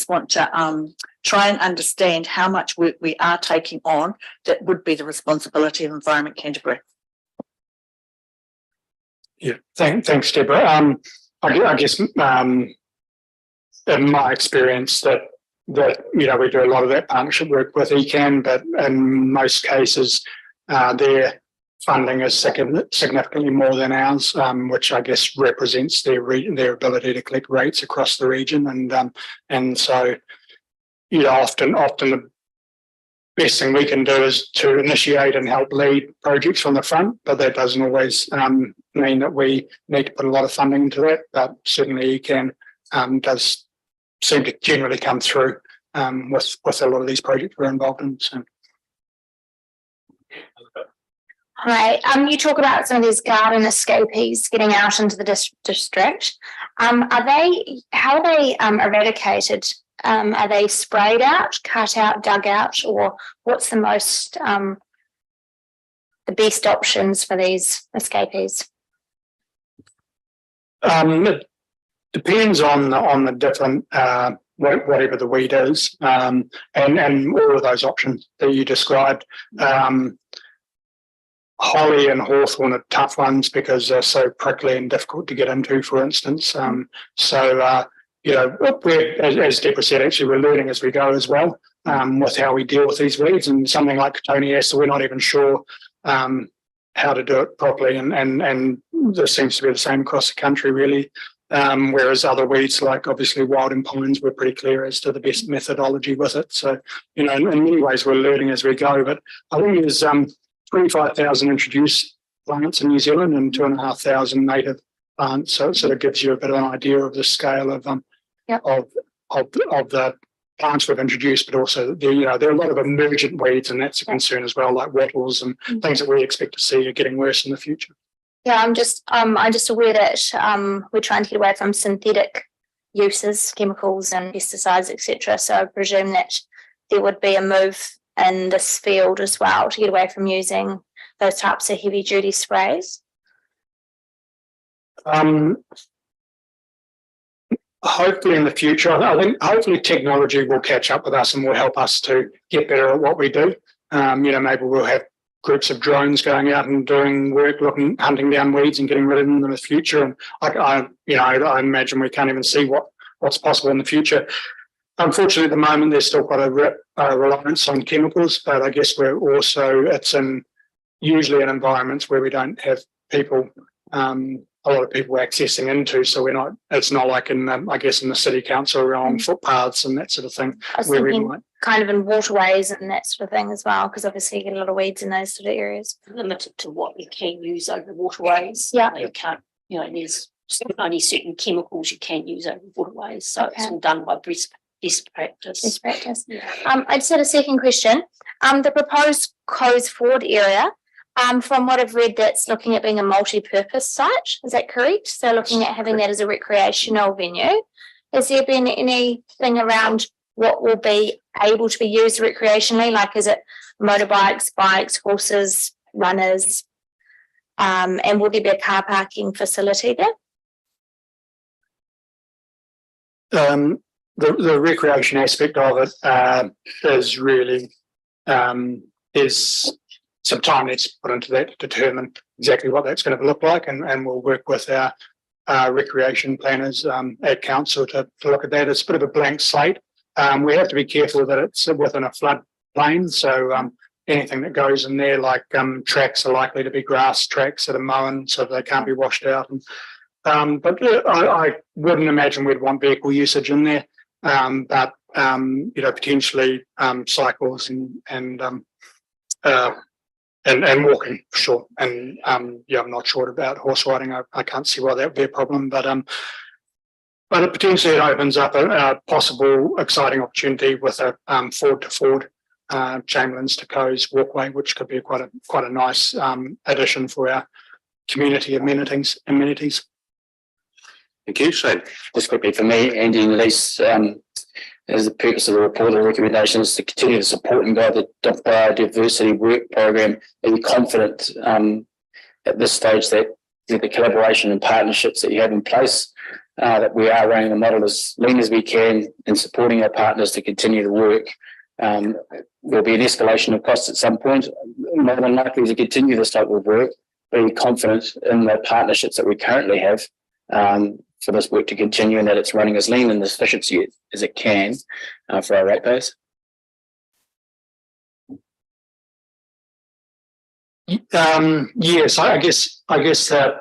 want to try and understand how much work we are taking on that would be the responsibility of Environment Canterbury. Yeah, thanks, Deborah. I guess in my experience that we do a lot of that partnership work with ECAN, but in most cases their funding is significantly more than ours, which I guess represents their ability to collect rates across the region, and so often the best thing we can do is to initiate and help lead projects from the front, but that doesn't always mean that we need to put a lot of funding into that. But certainly ECAN does seem to generally come through with a lot of these projects we're involved in. So. Hi, you talk about some of these garden escapees getting out into the district. How are they eradicated? Are they sprayed out, cut out, dug out, or what's the best options for these escapees? It depends on the different whatever the weed is, and all of those options that you described. Holly and hawthorn are tough ones because they're so prickly and difficult to get into, for instance. As Deborah said, actually we're learning as we go as well with how we deal with these weeds, and something like Cotoneaster, we're not even sure how to do it properly, and this seems to be the same across the country really. Whereas other weeds like obviously wild and pines, we're pretty clear as to the best methodology with it. So, in many ways we're learning as we go, but I think there's 25,000 introduced plants in New Zealand and 2,500 native plants. So it sort of gives you a bit of an idea of the scale of the plants we've introduced, but also there are a lot of emergent weeds, and that's a concern as well, like wattles and things that we expect to see are getting worse in the future. Yeah, I'm just aware that we're trying to get away from synthetic uses, chemicals and pesticides, etc. So I presume that there would be a move in this field as well to get away from using those types of heavy duty sprays. Hopefully in the future, I think hopefully technology will catch up with us and will help us to get better at what we do. Maybe we'll have groups of drones going out and doing work, hunting down weeds and getting rid of them in the future. And I imagine we can't even see what's possible in the future. Unfortunately, at the moment, there's still quite a reliance on chemicals, but I guess it's usually in environments where we don't have people, a lot of people accessing into, so it's not like in the city council or on footpaths and that sort of thing. I was thinking kind of in waterways and that sort of thing as well, because obviously you get a lot of weeds in those sort of areas. Limited to what you can use over waterways. Yeah. You can't, there's only certain chemicals you can use over waterways, so it's all done by best practice. Best practice. Yeah. I just had a second question. The proposed Coes Ford area, from what I've read, that's looking at being a multi-purpose site. Is that correct? So looking at having that as a recreational venue. Has there been anything around what will be able to be used recreationally? Like, is it motorbikes, bikes, horses, runners? And will there be a car parking facility there? The recreation aspect of it is really is some time needs to put into that to determine exactly what that's going to look like, and we'll work with our recreation planners at council to look at that. It's a bit of a blank slate. We have to be careful that it's within a floodplain, so anything that goes in there, like tracks, are likely to be grass tracks that are mown, so they can't be washed out. But I wouldn't imagine we'd want vehicle usage in there. But potentially cycles and walking, for sure. And I'm not sure about horse riding. I can't see why that would be a problem. But it potentially opens up a possible exciting opportunity with a Ford to Ford, Chamberlains to Coes walkway, which could be quite a nice addition for our community amenities. Thank you, Shane. Just quickly for me, Andy and Elise, As the purpose of the report and recommendations to continue to support and guide the biodiversity work program. Are you confident at this stage that the collaboration and partnerships that you have in place, that we are running the model as lean as we can and supporting our partners to continue the work? There'll be an escalation of costs at some point, more than likely to continue this type of work. Are you confident in the partnerships that we currently have for this work to continue and that it's running as lean and as efficiency as it can for our ratepayers? Yes, I guess that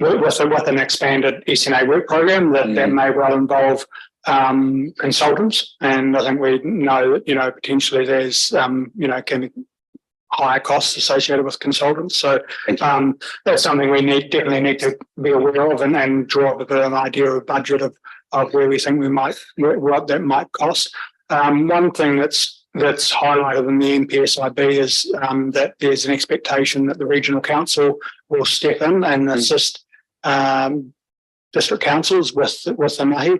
with an expanded SNA work program that may well involve consultants, and I think we know that potentially there's can be higher costs associated with consultants. So that's something we definitely need to be aware of and draw up a bit of an idea of budget of where we think what that might cost. One thing that's highlighted in the NPSIB is that there's an expectation that the regional council will step in and assist district councils with the mahi.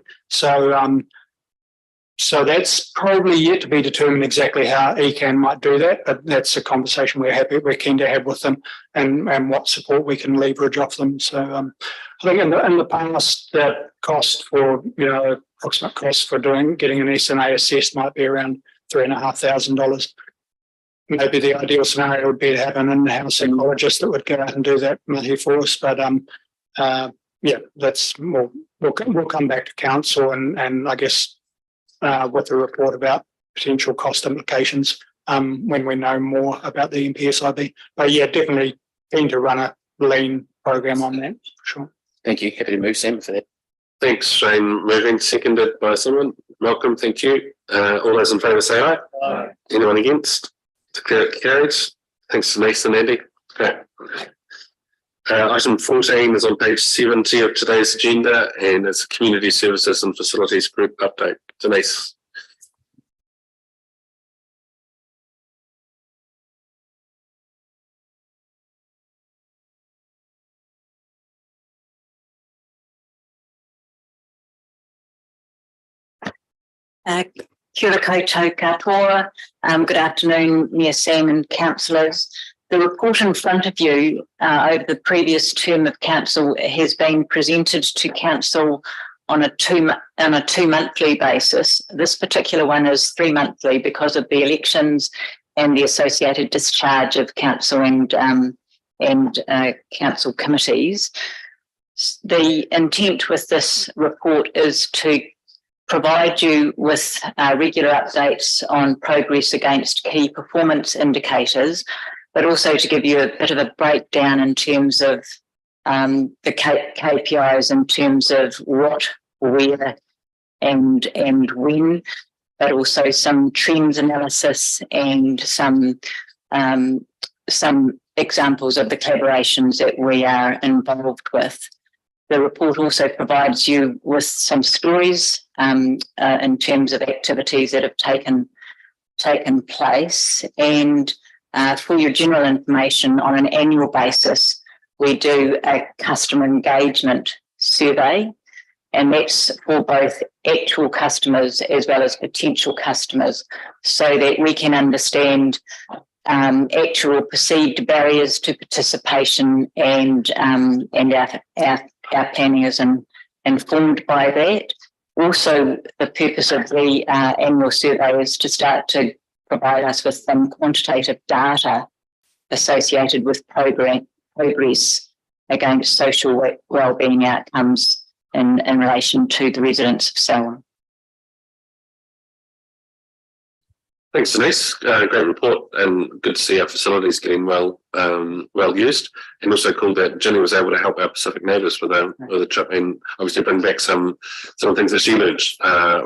So that's probably yet to be determined exactly how ECAN might do that, but that's a conversation we're keen to have with them and what support we can leverage off them. So I think in the past that cost for approximate cost for getting an SNA assessed might be around $3,500. Maybe the ideal scenario would be to have an in-house psychologist that would go out and do that mahi for us, but that's more. We'll come back to council and I guess. With a report about potential cost implications when we know more about the NPSIB. But definitely keen to run a lean program on that, for sure. Thank you. Happy to move Sam for that. Thanks, Shane. Moving, seconded by someone. Malcolm, thank you. All those in favour say aye. Aye. Anyone against? Declare it carried. Thanks to Nathan and Andy. Okay. Item 14 is on page 70 of today's agenda and it's a Community Services and Facilities Group update. Denise. Kia ora koutou katoa. Good afternoon, Mayor Sam and councillors. The report in front of you over the previous term of council has been presented to council on a two-monthly basis. This particular one is 3 monthly because of the elections and the associated discharge of council and council committees. The intent with this report is to provide you with regular updates on progress against key performance indicators, but also to give you a bit of a breakdown in terms of the KPIs in terms of what, where, and when, but also some trends analysis and some examples of the collaborations that we are involved with. The report also provides you with some stories in terms of activities that have taken place. And for your general information, on an annual basis, we do a customer engagement survey, and that's for both actual customers as well as potential customers, so that we can understand actual perceived barriers to participation, and our planning is informed by that. Also, the purpose of the annual survey is to start to provide us with some quantitative data associated with progress against social wellbeing outcomes in relation to the residents of Selwyn. Thanks, Denise. Great report and good to see our facilities getting well used, and also cool that Jenny was able to help our Pacific neighbours with the trip and obviously bring back some of the things that she learned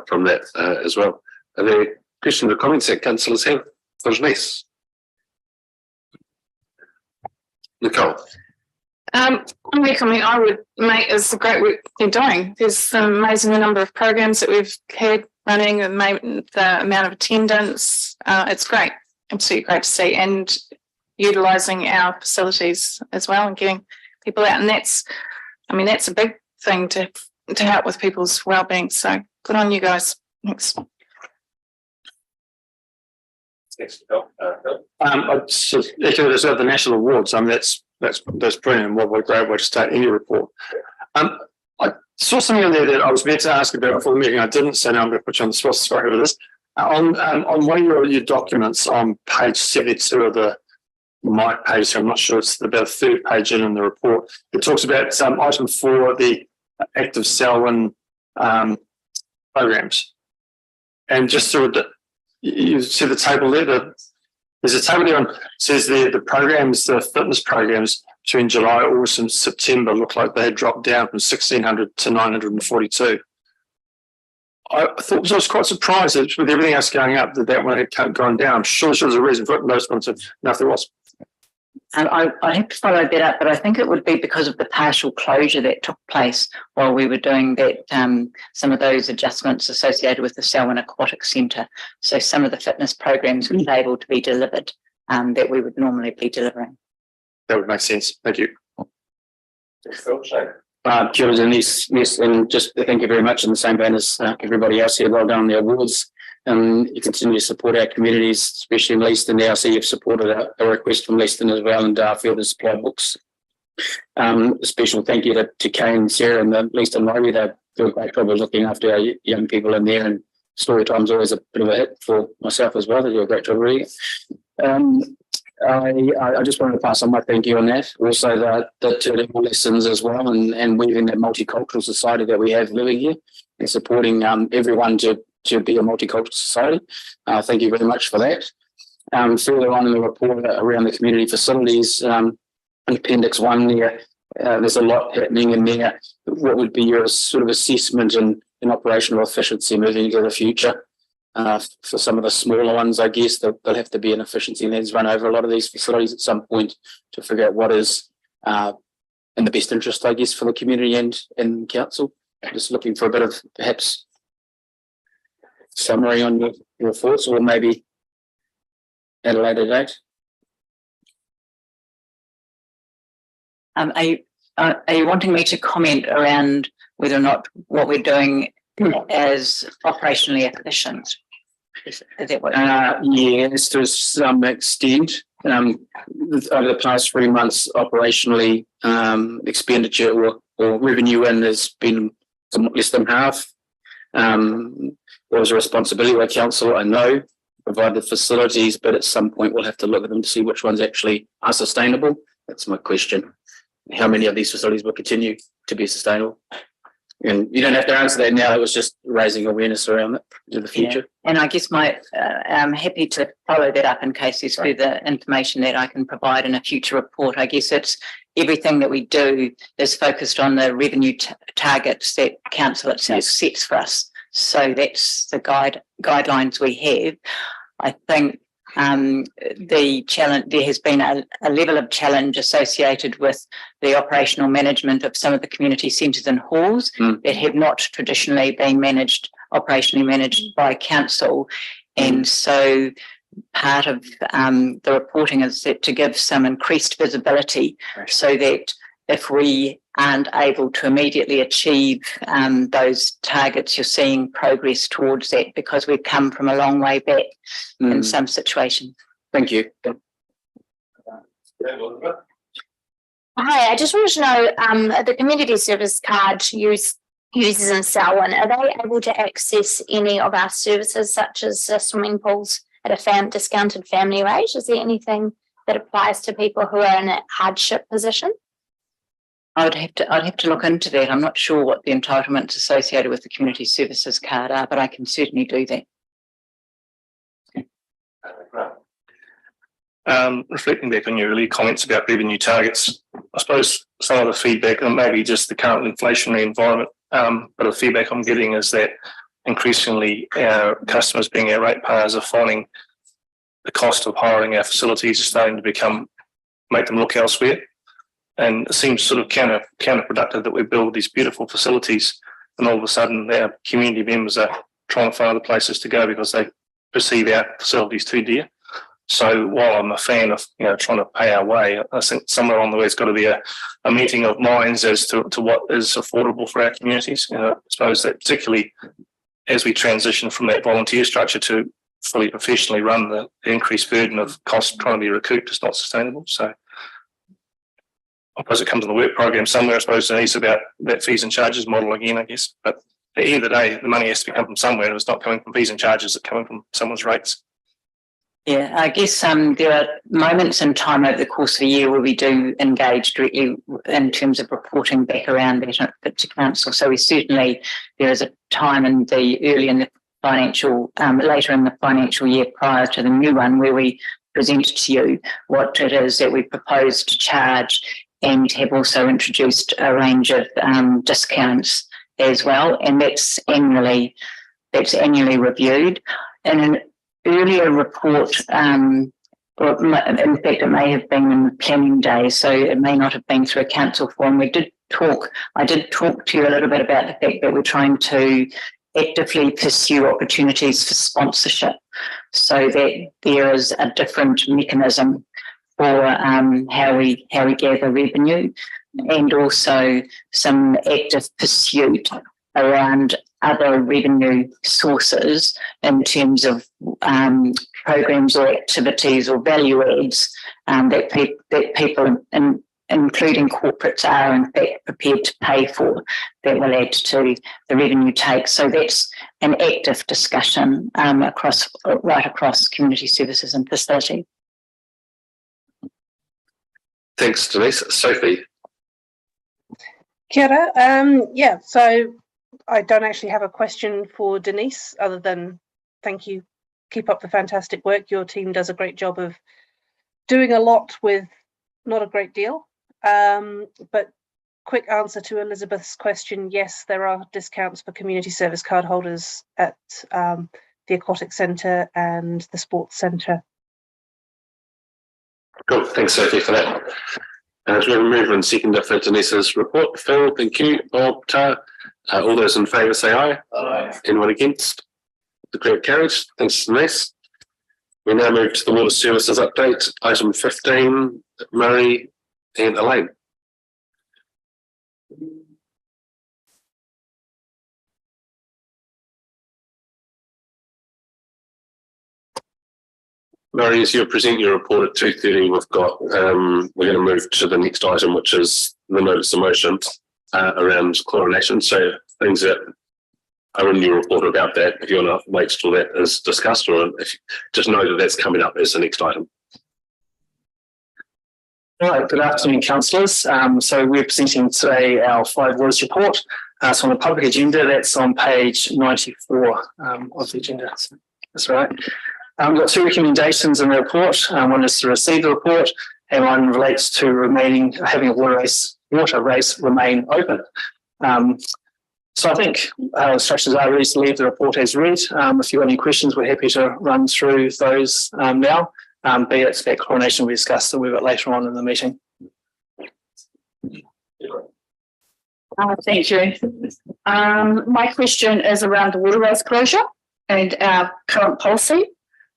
from that as well. Are there questions or comments that councillors have for Denise? Nicole. Only comment I would make is the great work they're doing. There's an amazing number of programs that we've had running, and the amount of attendance. It's great, absolutely great to see, and utilising our facilities as well and getting people out. And that's a big thing to to help with people's well-being. So good on you guys. Thanks. I sort of echo this about the national awards. I mean, that's brilliant. What a great way to start any report. I saw something on there that I was meant to ask about before the meeting. I didn't, so now I'm going to put you on the spot. Sorry for this. On one of your documents on page 72 of the my page, I'm not sure it's about the third page in the report. It talks about item 4, the active Selwyn programs, and just sort of you see the table there. There's a table there on says the programs, the fitness programs between July, August, and September look like they had dropped down from 1,600 to 942. I thought I was quite surprised that with everything else going up that one had gone down. I'm sure there's a reason for it. Most ones have nothing else. And I have to follow that up, but I think it would be because of the partial closure that took place while we were doing that, some of those adjustments associated with the Selwyn Aquatic Centre. So some of the fitness programs were able to be delivered that we would normally be delivering. That would make sense. Thank you. Chairman, yes, and just thank you very much in the same vein as everybody else here. Well done on the awards. You continue to support our communities, especially in Leeston. The RC have supported a request from Leeston as well, and Darfield has supplied books. A special thank you to Kane and Sarah and the Leeston Library. They do a great job of looking after our young people in there, and story time's always a bit of a hit for myself as well. They do a great job reading it. I just wanted to pass on my thank you on that. Also the two-level lessons as well, and weaving that multicultural society that we have living here and supporting everyone to be a multicultural society. Thank you very much for that. Further on in the report around the community facilities, Appendix 1 there, there's a lot happening in there. What would be your sort of assessment and operational efficiency moving into the future? For some of the smaller ones, I guess there'll have to be an efficiency, and let's run over a lot of these facilities at some point to figure out what is in the best interest, I guess, for the community and council. Just looking for a bit of perhaps summary on your thoughts, or maybe at a later date. Are you wanting me to comment around whether or not what we're doing as operationally efficient? Is that what? Yes, to some extent. Over the past 3 months, operationally, expenditure or revenue in has been somewhat less than half. There was a responsibility by council, I know, provided facilities, but at some point we'll have to look at them to see which ones actually are sustainable. That's my question. How many of these facilities will continue to be sustainable? And you don't have to answer that now. It was just raising awareness around it in the future. Yeah. And I guess I'm happy to follow that up in case there's further information that I can provide in a future report. I guess it's everything that we do is focused on the revenue targets that council itself sets for us. So that's the guidelines we have. I think the challenge, there has been a level of challenge associated with the operational management of some of the community centres and halls that have not traditionally been operationally managed by council. And so part of the reporting is that to give some increased visibility so that if we aren't able to immediately achieve those targets, you're seeing progress towards that because we've come from a long way back in some situations. Thank you. Hi, I just wanted to know, the community service card users in Selwyn, are they able to access any of our services such as swimming pools at a discounted family rate? Is there anything that applies to people who are in a hardship position? I'd have to look into that. I'm not sure what the entitlements associated with the community services card are, but I can certainly do that. Reflecting back on your earlier comments about revenue targets, I suppose some of the feedback, and maybe just the current inflationary environment, but the feedback I'm getting is that increasingly our customers, being our ratepayers, are finding the cost of hiring our facilities is starting to make them look elsewhere. And it seems sort of counterproductive that we build these beautiful facilities and all of a sudden our community members are trying to find other places to go because they perceive our facilities too dear. So while I'm a fan of, trying to pay our way, I think somewhere along the way it's got to be a meeting of minds as to what is affordable for our communities. I suppose that particularly as we transition from that volunteer structure to fully professionally run, the increased burden of cost trying to be recouped is not sustainable. So I suppose it comes in the work program somewhere. I suppose it's about that fees and charges model again, I guess. But at the end of the day, the money has to come from somewhere. It's not coming from fees and charges, it's coming from someone's rates. Yeah, I guess there are moments in time over the course of a year where we do engage directly in terms of reporting back around that to council. So there is a time later in the financial year prior to the new one where we present to you what it is that we propose to charge, and have also introduced a range of discounts as well. And that's annually reviewed. In an earlier report, or in fact, it may have been in the planning day, so it may not have been through a council forum. I did talk to you a little bit about the fact that we're trying to actively pursue opportunities for sponsorship, so that there is a different mechanism for how we gather revenue, and also some active pursuit around other revenue sources in terms of programs or activities or value adds that people, including corporates, are in fact prepared to pay for, that will add to the revenue take. So that's an active discussion right across community services and facility. Thanks, Denise. Sophie. Kia ora. So I don't actually have a question for Denise other than thank you. Keep up the fantastic work. Your team does a great job of doing a lot with not a great deal. But quick answer to Elizabeth's question, yes, there are discounts for community service card holders at the Aquatic Centre and the Sports Centre. Cool. Thanks, Sophie, for that. We're going to move on second for Denise's report. Phil, thank you. Bob, Ta. All those in favour say aye. Aye. Anyone against? Declare carried. Thanks, Denise. We now move to the water services update. Item 15, Murray and Elaine. Murray, as you present your report at 2:30, we've got, we're going to move to the next item, which is the notice of motion around chlorination. So things that are in your report about that, if you want to wait till that is discussed, or if you just know that that's coming up as the next item. All right, good afternoon, councillors. So we're presenting today our 5 waters report. So on the public agenda, that's on page 94 of the agenda. That's right. We've got 2 recommendations in the report. One is to receive the report, and one relates to having a water race remain open. So I think instructions are really to leave the report as read. If you've got any questions, we're happy to run through those now. Be it that chlorination we discussed a little bit later on in the meeting. Thank you. My question is around the water race closure and our current policy.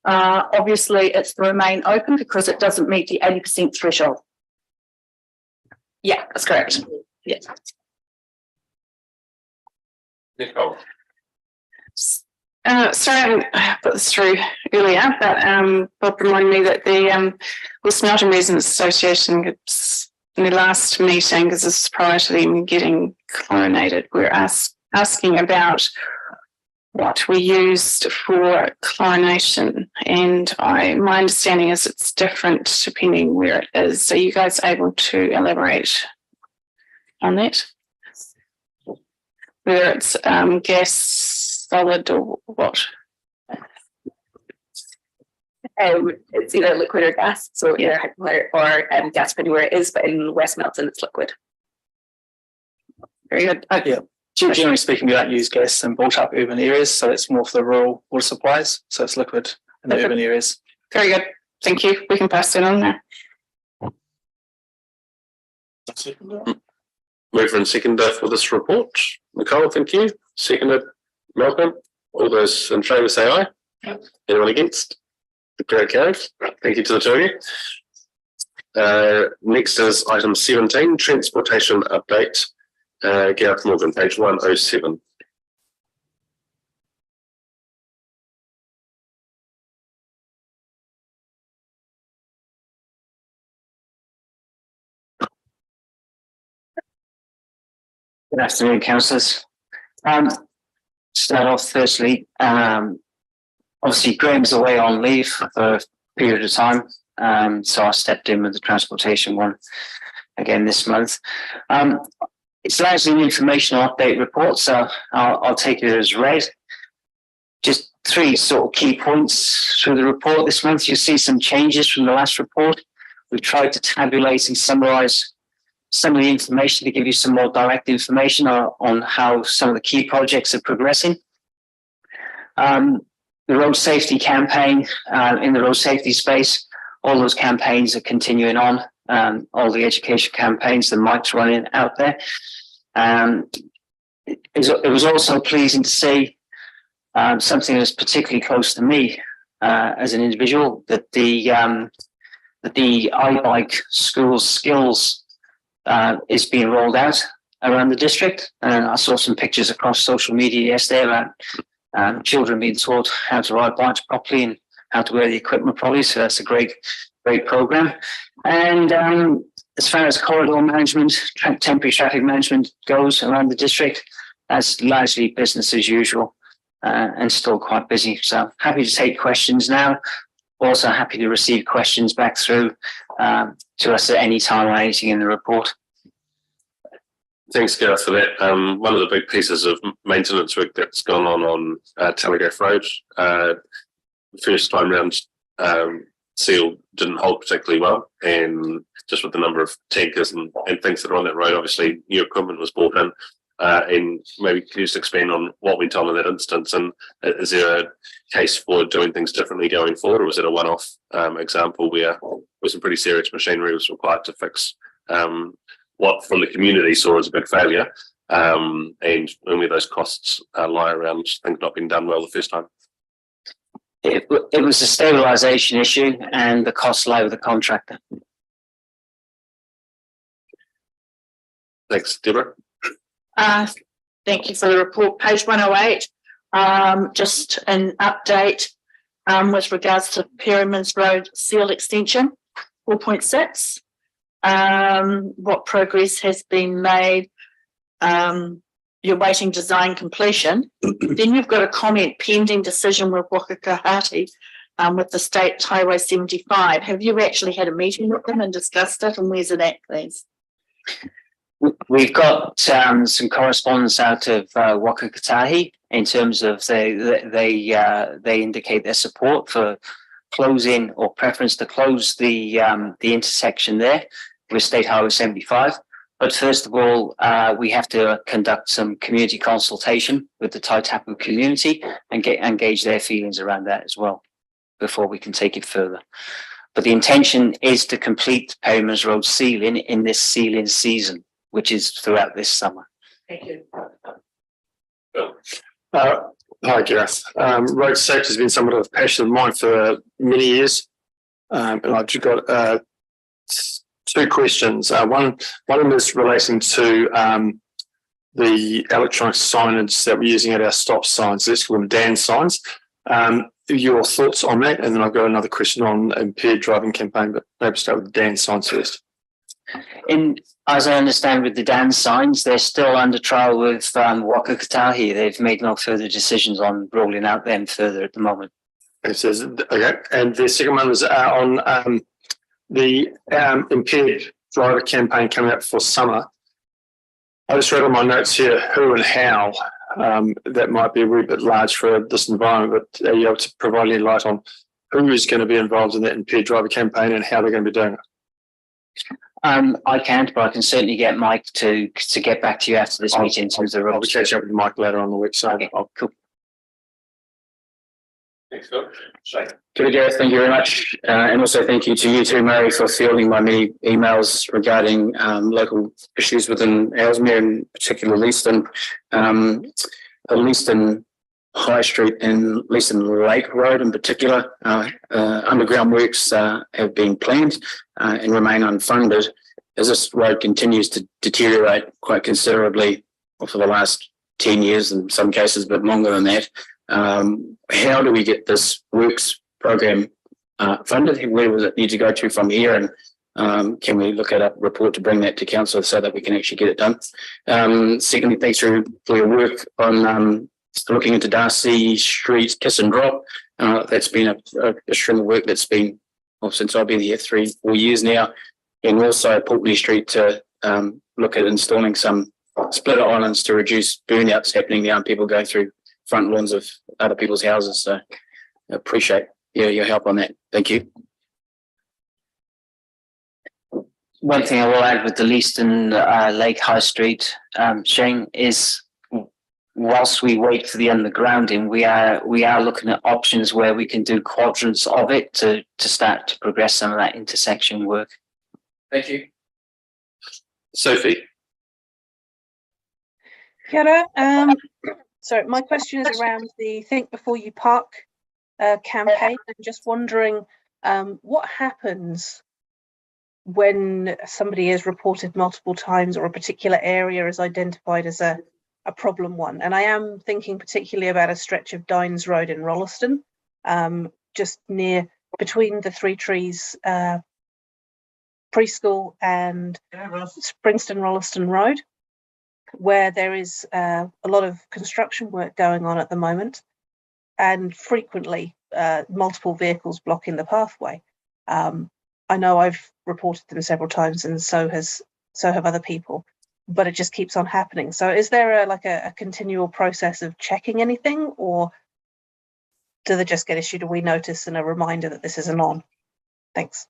Obviously, it's to remain open because it doesn't meet the 80% threshold. Yeah, that's correct. Yeah. Nicole. Sorry, I put this through earlier, but Bob reminded me that the West Melton Residents Association, in the last meeting, because this is prior to them getting chlorinated, we're asking about what we used for chlorination, and my understanding is it's different depending where it is. Are you guys able to elaborate on that? Whether it's gas, solid, or what? It's either liquid or gas, so either or gas depending where it is, but in West Melton it's liquid. Very good. Yeah. Generally speaking, we don't use gas in built up urban areas, so it's more for the rural water supplies. So it's liquid in the urban areas. Very good. Thank you. We can pass it on now. Mover and seconder for this report. Nicole, thank you. Seconded, Malcolm. All those in favour say aye. Yep. Anyone against? Great, Gareth. Thank you to the two of you. Next is item 17, transportation update. Gareth Morgan, page 107. Good afternoon, councillors. Start off firstly, obviously Graham's away on leave for a period of time, so I stepped in with the transportation one again this month. It's largely an informational update report, so I'll take it as read. Just three sort of key points through the report this month. You'll see some changes from the last report. We've tried to tabulate and summarise some of the information to give you some more direct information on how some of the key projects are progressing. The road safety campaign in the road safety space, all those campaigns are continuing on. All the education campaigns, the Mike's running out there. It was also pleasing to see something that was particularly close to me as an individual, that the iBike schools skills is being rolled out around the district, and I saw some pictures across social media yesterday about children being taught how to ride bikes properly and how to wear the equipment properly. So that's a great program. And as far as corridor management, temporary traffic management goes around the district, that's largely business as usual and still quite busy. So happy to take questions now. Also happy to receive questions back through to us at any time on anything in the report. Thanks, Gareth, for that. One of the big pieces of maintenance work that's gone on Telegraph Road, the first time round, seal didn't hold particularly well, and just with the number of tankers and things that are on that road, obviously new equipment was brought in. And maybe can you just expand on what went on in that instance, and is there a case for doing things differently going forward, or was it a one-off example where some pretty serious machinery was required to fix what from the community saw as a big failure, and where those costs lie around things not being done well the first time? It was a stabilisation issue, and the costs lie with the contractor. Thanks, Deborah. Thank you for the report. Page 108, just an update with regards to Perryman's Road Seal Extension 4.6. What progress has been made? You're waiting design completion. Then you've got a comment pending decision with Wakakahati with the State Highway 75. Have you actually had a meeting with them and discussed it, and where's it at, please? We've got some correspondence out of Wakakatahi in terms of they indicate their support for closing or preference to close the intersection there with State Highway 75. But first of all, we have to conduct some community consultation with the Taitapu community and engage their feelings around that as well before we can take it further. But the intention is to complete Perryman's Road sealing in this sealing season, which is throughout this summer. Thank you. Hi, Gareth. Road safety has been somewhat of a passion of mine for many years. And I've just got two questions. One of them is relating to the electronic signage that we're using at our stop signs. Let's call them DAN signs. Your thoughts on that? And then I've got another question on impaired driving campaign, but maybe start with the DAN signs first. As I understand with the DAN signs, they're still under trial with Wakakatahi. They've made no further decisions on rolling out them further at the moment. It says, okay. And the second one is on the impaired driver campaign coming up for summer. I just read on my notes here who and how. That might be a wee bit large for this environment, but are you able to provide any light on who is going to be involved in that impaired driver campaign and how they're going to be doing it? I can't, but I can certainly get Mike to get back to you after this meeting in terms of the I'll roads. catch up with Mike later on the week. So Okay, cool. Thanks, Phil. Shane. Good, Gareth, thank you very much. And also thank you to you too, Mary, for fielding my many emails regarding local issues within Ellesmere, in particular Leaston. Leaston High Street and Leeson Lake Road in particular. Underground works have been planned and remain unfunded as this road continues to deteriorate quite considerably for the last 10 years, in some cases, but longer than that. How do we get this works program funded? Where does it need to go to from here? And can we look at a report to bring that to council so that we can actually get it done? Secondly, thanks for your work on looking into Darcy Street kiss and drop. That's been a stream of work that's been, well, since I've been here 3-4 years now. And also Portley Street to look at installing some splitter islands to reduce burnouts happening now and people going through front lawns of other people's houses. So I appreciate your help on that. Thank you. One thing I will add with the Leeston Lake High Street, Shane, is whilst we wait for the undergrounding, we are looking at options where we can do quadrants of it to start to progress some of that intersection work. Thank you. Sophie. Kia ora. So my question is around the Think Before You Park campaign. I'm just wondering what happens when somebody is reported multiple times or a particular area is identified as a problem one. And I am thinking particularly about a stretch of Dines Road in Rolleston, just near between the Three Trees preschool and Springston Rolleston Road, where there is a lot of construction work going on at the moment and frequently multiple vehicles blocking the pathway. I know I've reported them several times and so have other people, but it just keeps on happening. So is there a continual process of checking anything, or do they just get issued a wee notice and a reminder that this isn't on? Thanks.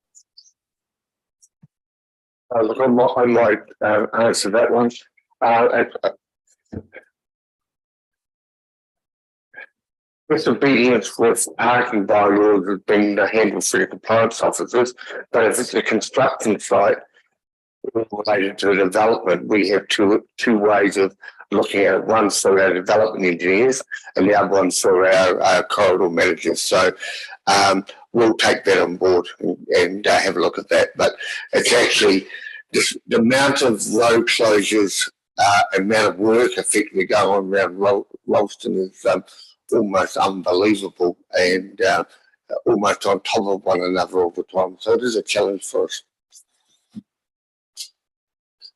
Look, I might answer that one. Disobedience with parking bylaws has been handled through compliance officers, but if it's a construction site related to development, we have two ways of looking at it. One through our development engineers and the other one through our corridor managers. So we'll take that on board and have a look at that. But it's actually the amount of road closures, amount of work effectively going on around Rolleston is almost unbelievable and almost on top of one another all the time. So it is a challenge for us.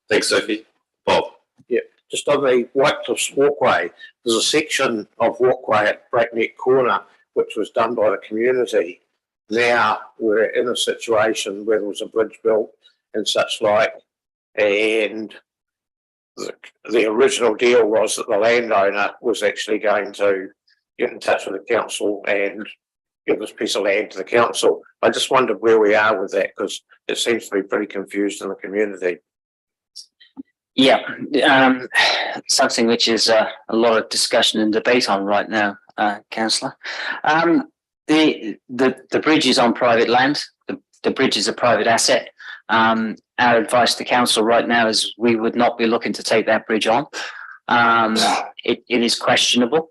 Thanks, Sophie. Bob. Yeah, just on the Whitecliffs walkway, there's a section of walkway at Breakneck Corner which was done by the community. Now we're in a situation where there was a bridge built and such like, and the original deal was that the landowner was actually going to get in touch with the council and give this piece of land to the council. I just wondered where we are with that, because it seems to be pretty confused in the community. Yeah, something which is a lot of discussion and debate on right now, Councillor. The bridge is on private land. The bridge is a private asset. Our advice to council right now is we would not be looking to take that bridge on. It is questionable.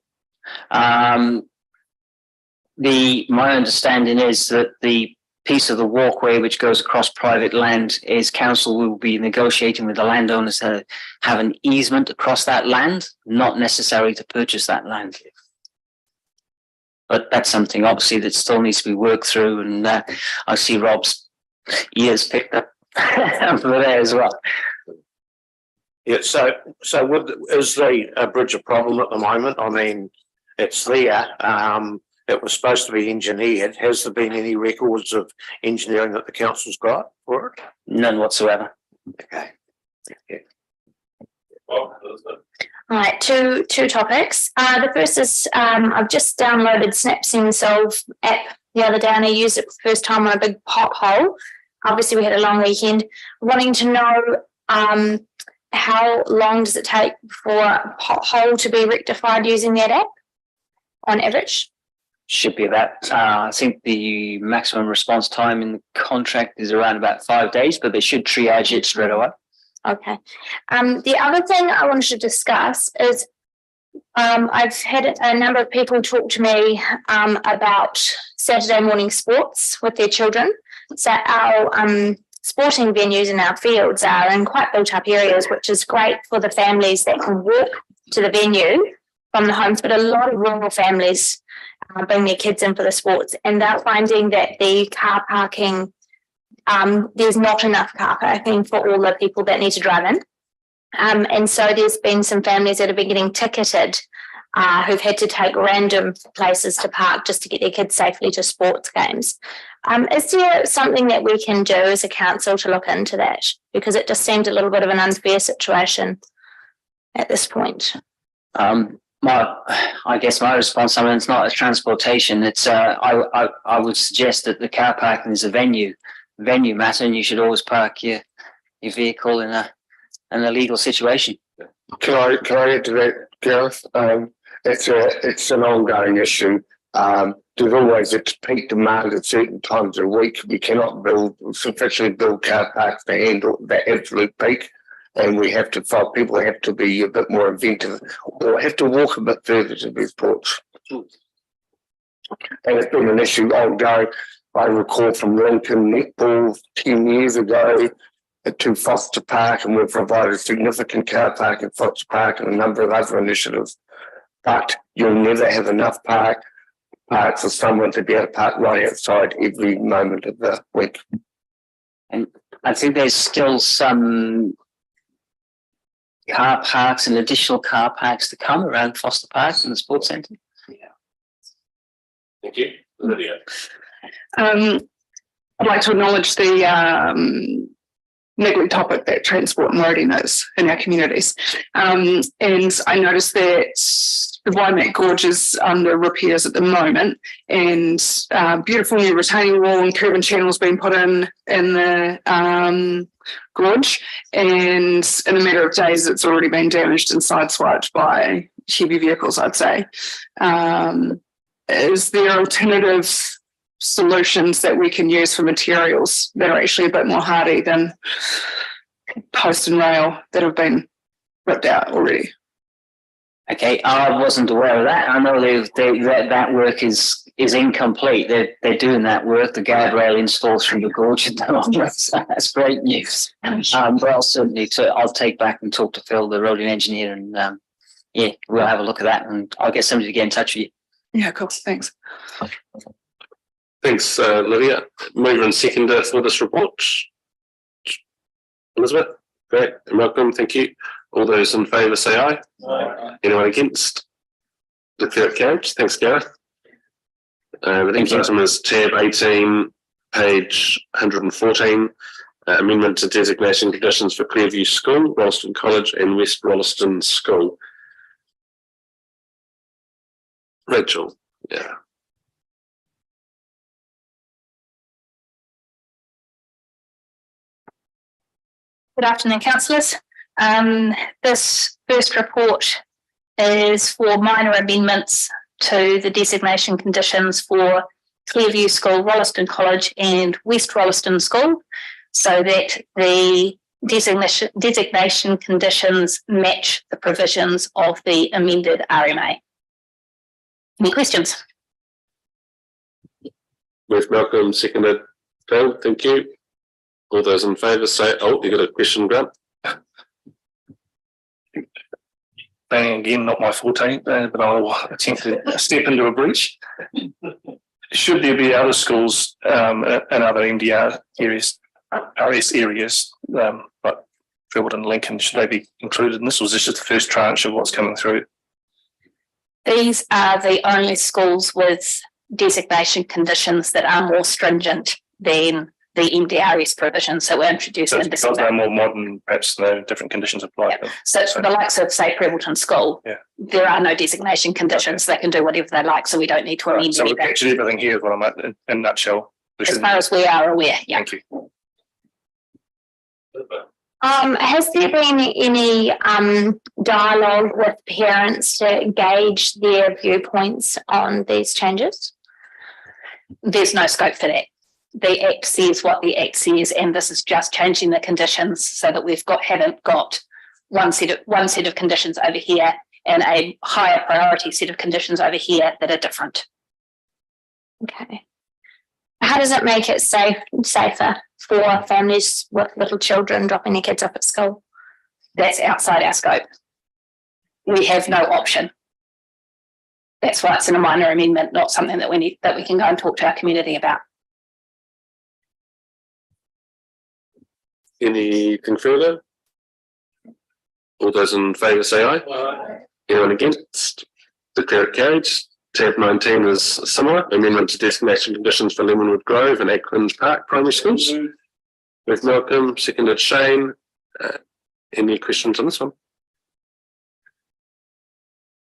My understanding is that the piece of the walkway which goes across private land is council will be negotiating with the landowners to have an easement across that land, not necessarily to purchase that land. But that's something obviously that still needs to be worked through, and I see Rob's ears picked up over there as well. Yeah, so is the bridge a problem at the moment? I mean, it's there. It was supposed to be engineered. Has there been any records of engineering that the council's got for it? None whatsoever. Okay. Yeah. Well, All right, two topics. The first is I've just downloaded SnapSenSolve app the other day and I used it for the first time on a big pothole. Obviously, we had a long weekend. Wanting to know how long does it take for a pothole to be rectified using that app on average? Should be about, I think the maximum response time in the contract is around about 5 days, but they should triage it straight away. Okay. The other thing I wanted to discuss is I've had a number of people talk to me about Saturday morning sports with their children. So our sporting venues in our fields are in quite built up areas, which is great for the families that can walk to the venue from the homes, but a lot of rural families bring their kids in for the sports, and they're finding that the car parking, there's not enough car parking for all the people that need to drive in. And so there's been some families that have been getting ticketed who've had to take random places to park just to get their kids safely to sports games. Is there something that we can do as a council to look into that? Because it just seemed a little bit of an unfair situation at this point. I guess my response, I mean, it's not a transportation. It's I would suggest that the car parking is a venue matter, and you should always park your vehicle in a legal situation. Can I add to that, Gareth? It's an ongoing issue. There's always a peak demand at certain times of the week. We cannot sufficiently build car parks to handle that absolute peak. And people have to be a bit more inventive or have to walk a bit further to these ports. And it's been an issue ongoing. I recall from Lincoln Netball 10 years ago to Foster Park, and we've provided significant car park at Foster Park and a number of other initiatives. But you'll never have enough parks for someone to be able to park right outside every moment of the week. And I think there's still some car parks and additional car parks to come around Foster Park and the sports centre. Yeah. Thank you. Lydia. I'd like to acknowledge the niggling topic that transport and roading is in our communities. And I noticed that the Waimak Gorge is under repairs at the moment, and beautiful new retaining wall and curb and channels being put in the gorge, and in a matter of days it's already been damaged and sideswiped by heavy vehicles, I'd say. Is there alternative solutions that we can use for materials that are actually a bit more hardy than post and rail that have been ripped out already? Okay, I wasn't aware of that. I know that work is incomplete. They're doing that work. The guardrail installs from the gorge and all that. So that's great news. But I'll take back and talk to Phil, the roading engineer, and we'll have a look at that, and I'll get somebody to get in touch with you. Yeah, cool. Thanks. Thanks, Lydia. Mover and seconder for this report. Elizabeth, great, and welcome. Thank you. All those in favour say aye. Aye. Anyone against? Declare it carried. Thanks, Gareth. The next item is tab 18, page 114. Amendment to designation conditions for Clearview School, Rolleston College and West Rolleston School. Rachel, yeah. Good afternoon, councillors. This first report is for minor amendments to the designation conditions for Clearview School, Rolleston College and West Rolleston School, so that the designation conditions match the provisions of the amended RMA. Any questions? With Malcolm, seconded. Phil, thank you. All those in favour say, you got a question, Grant? Planning again, not my forte, but I'll attempt to step into a breach. Should there be other schools in other MDR areas, RS areas, like Field and Lincoln, should they be included in this, or is this just the first tranche of what's coming through? These are the only schools with designation conditions that are more stringent than the MDRS provisions that were introduced in December. Because they're more modern, perhaps no different conditions apply. Yeah. So for the likes of, say, Prebbleton School, there are no designation conditions. They can do whatever they like, so we don't need to amend anything. So we've captured everything here is what I'm at in a nutshell. As far as we are aware, yeah. Thank you. Has there been any dialogue with parents to gauge their viewpoints on these changes? There's no scope for that. The Act says what the Act says, and this is just changing the conditions so that haven't got one set of conditions over here and a higher priority set of conditions over here that are different. Okay. How does it make it safer for families with little children dropping their kids off at school? That's outside our scope. We have no option. That's why it's in a minor amendment, not something that we can go and talk to our community about. Anything further? All those in favour say aye. Anyone against? Declare it carried. Tab 19 is similar. Amendment to destination conditions for Lemonwood Grove and Acklands Park primary schools. With Malcolm, seconded Shane. Any questions on this one?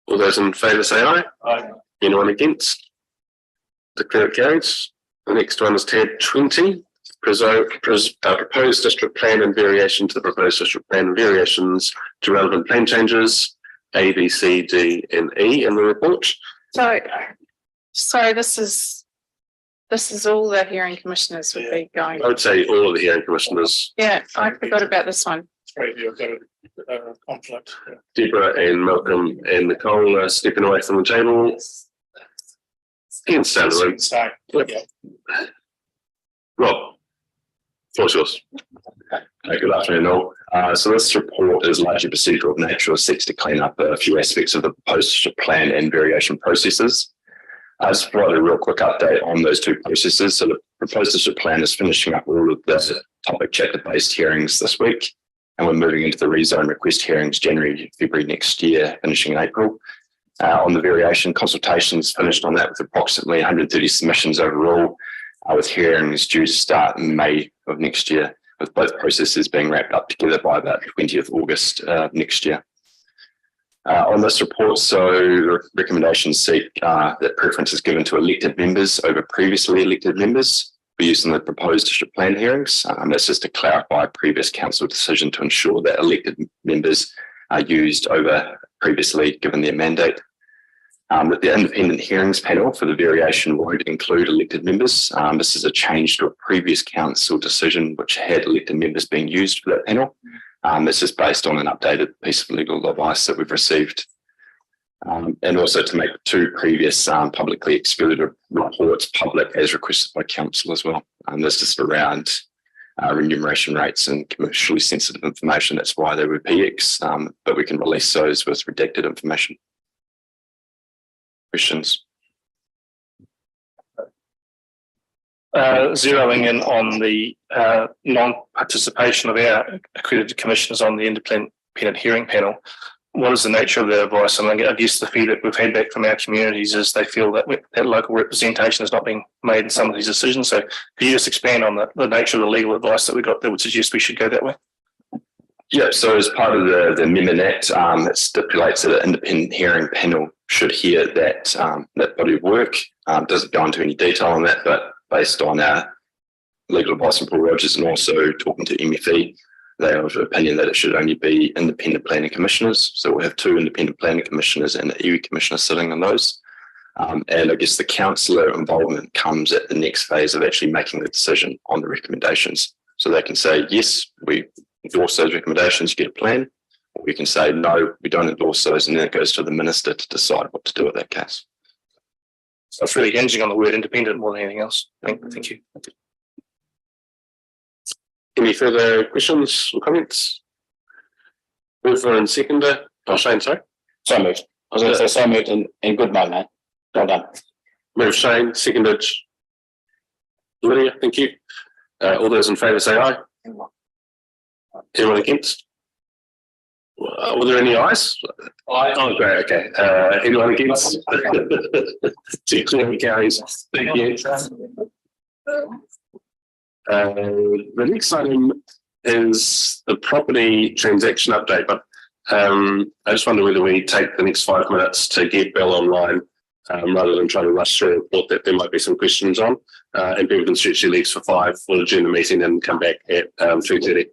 All those in favour say aye. Aye. Anyone against? Declare it carried. The next one is tab 20. Proposed district plan and variation to the proposed district plan and variations to relevant plan changes A, B, C, D, and E in the report. So this is all the hearing commissioners would be going. I would say all of the hearing commissioners, Yeah, I forgot about this one. Three of you have got a conflict. Deborah and Malcolm and Nicole are stepping away from the table. You can stay in the room. So, yeah. Rob, floor's yours. Good afternoon, all. So this report is largely procedural of nature, seeks to clean up a few aspects of the proposed district plan and variation processes. Just provide a real quick update on those two processes. So the proposed district plan is finishing up all of the topic chapter-based hearings this week, and we're moving into the rezone request hearings January, February next year, finishing in April. On the variation, consultations finished on that with approximately 130 submissions overall, with hearings due to start in May of next year, with both processes being wrapped up together by about 20th August next year. On this report, so the recommendations seek that preference is given to elected members over previously elected members for use in the proposed district plan hearings. That's just to clarify a previous council decision to ensure that elected members are used over previously given their mandate. That the independent hearings panel for the variation won't include elected members. This is a change to a previous council decision which had elected members being used for that panel. This is based on an updated piece of legal advice that we've received. And also to make two previous publicly excluded reports public as requested by council as well. This is around remuneration rates and commercially sensitive information. That's why they were PX, but we can release those with redacted information. Questions? Zeroing in on the non-participation of our accredited commissioners on the independent hearing panel, what is the nature of their advice? And I guess the feedback we've had back from our communities is they feel that that local representation is not being made in some of these decisions. So could you just expand on the nature of the legal advice that we got that would suggest we should go that way? Yeah, so as part of the Amendment Act, it stipulates that an independent hearing panel should hear that body of work. Doesn't go into any detail on that, but based on our legal advice from Paul Rogers and also talking to MFE, they are of the opinion that it should only be independent planning commissioners. So we'll have two independent planning commissioners and an iwi commissioner sitting on those. And I guess the councillor involvement comes at the next phase of actually making the decision on the recommendations. So they can say, yes, we endorse those recommendations, get a plan. Or we can say, no, we don't endorse those, and then it goes to the minister to decide what to do with that case. So it's really hinging on the word independent more than anything else. Thank you. Any further questions or comments? Mover and seconder. Oh, Shane, sorry. So moved. I was going to say so moved and good night, mate. Well done. Move Shane, seconded Lydia, thank you. All those in favour say aye. Anyone against? Were there any ayes? Aye. Oh, great, okay. Anyone against? Clearly carries. Thank you. The next item is the property transaction update, but I just wonder whether we take the next 5 minutes to get Bill online rather than trying to rush through a report that there might be some questions on, and people can stretch their legs for 5. We'll adjourn the meeting and come back at 3:30.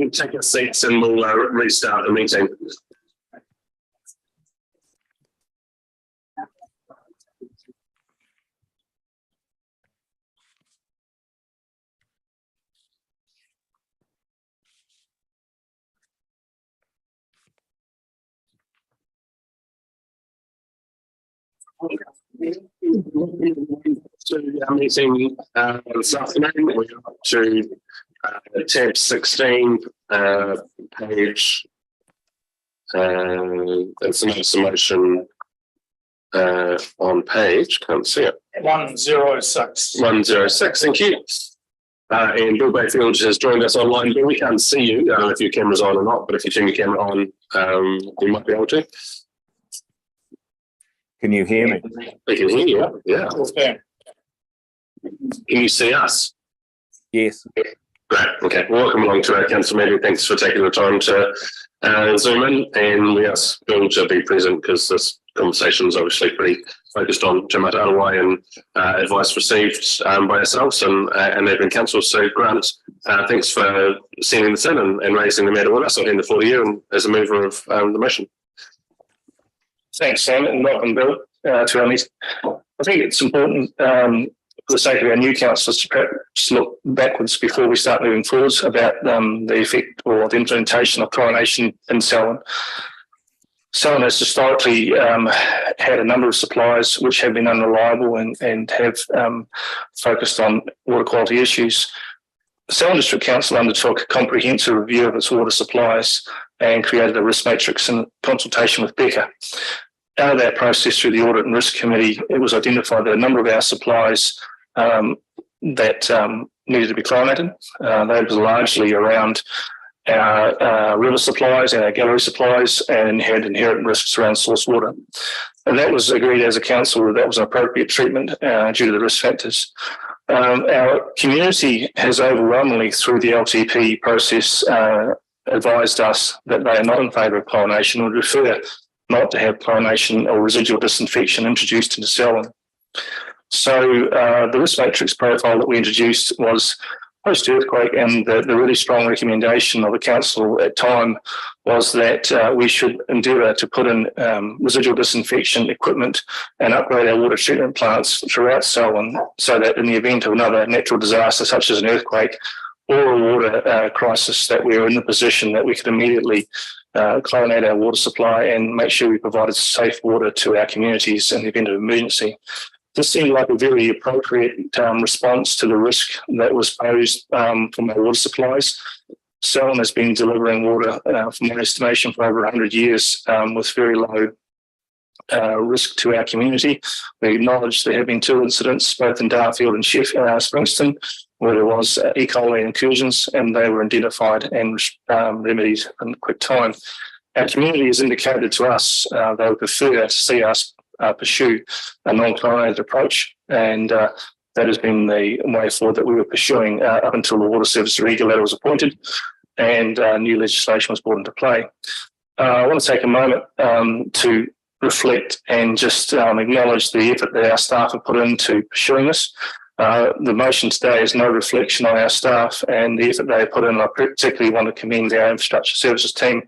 You can take your seats and we'll restart the meeting. To our meeting this afternoon, we're up to tab 16, page. It's another summation on page. Can't see it. 106. 106. Thank you. And Bill Bayfield has joined us online. Bill, we can't see you. I don't know if your camera's on or not, but if you turn your camera on, you might be able to. Can you hear me? We can hear you. Yeah. Can you see us? Yes. Great. Okay. Welcome along to our council meeting. Thanks for taking the time to Zoom in, and we ask Bill to be present because this conversation is obviously pretty focused on Te Mata Arawai and advice received by ourselves and neighbouring councils. So Grant, thanks for sending this in and raising the matter with us. I'll hand the floor to you and as a mover of the motion. Thanks, Sam, and welcome, Bill, to our meeting. I think it's important for the sake of our new councillors to perhaps look backwards before we start moving forwards about the effect or the implementation of chlorination in Selwyn. Selwyn has historically had a number of suppliers which have been unreliable and have focused on water quality issues. The Selwyn District Council undertook a comprehensive review of its water supplies and created a risk matrix in consultation with Becca. Out of that process, through the Audit and Risk Committee, it was identified that a number of our supplies that needed to be chlorinated. That was largely around our river supplies and our gallery supplies and had inherent risks around source water. And that was agreed as a council that was an appropriate treatment due to the risk factors. Our community has overwhelmingly, through the LTP process, advised us that they are not in favour of chlorination and would prefer not to have chlorination or residual disinfection introduced into Selwyn. So the risk matrix profile that we introduced was post-earthquake, and the really strong recommendation of the council at time was that we should endeavour to put in residual disinfection equipment and upgrade our water treatment plants throughout Selwyn so that in the event of another natural disaster such as an earthquake or a water crisis, that we were in the position that we could immediately chlorinate our water supply and make sure we provided safe water to our communities in the event of emergency. This seemed like a very appropriate response to the risk that was posed from our water supplies. Selwyn has been delivering water, from my estimation, for over 100 years with very low risk to our community. We acknowledge there have been 2 incidents, both in Darfield and Springston, where there was E. coli incursions, and they were identified and remedied in quick time. Our community has indicated to us they would prefer to see us pursue a non-chlorinated approach, and that has been the way forward that we were pursuing up until the Water Service Regulator was appointed and new legislation was brought into play. I want to take a moment to reflect and just acknowledge the effort that our staff have put into pursuing this. The motion today is no reflection on our staff and the effort they have put in. I particularly want to commend our infrastructure services team,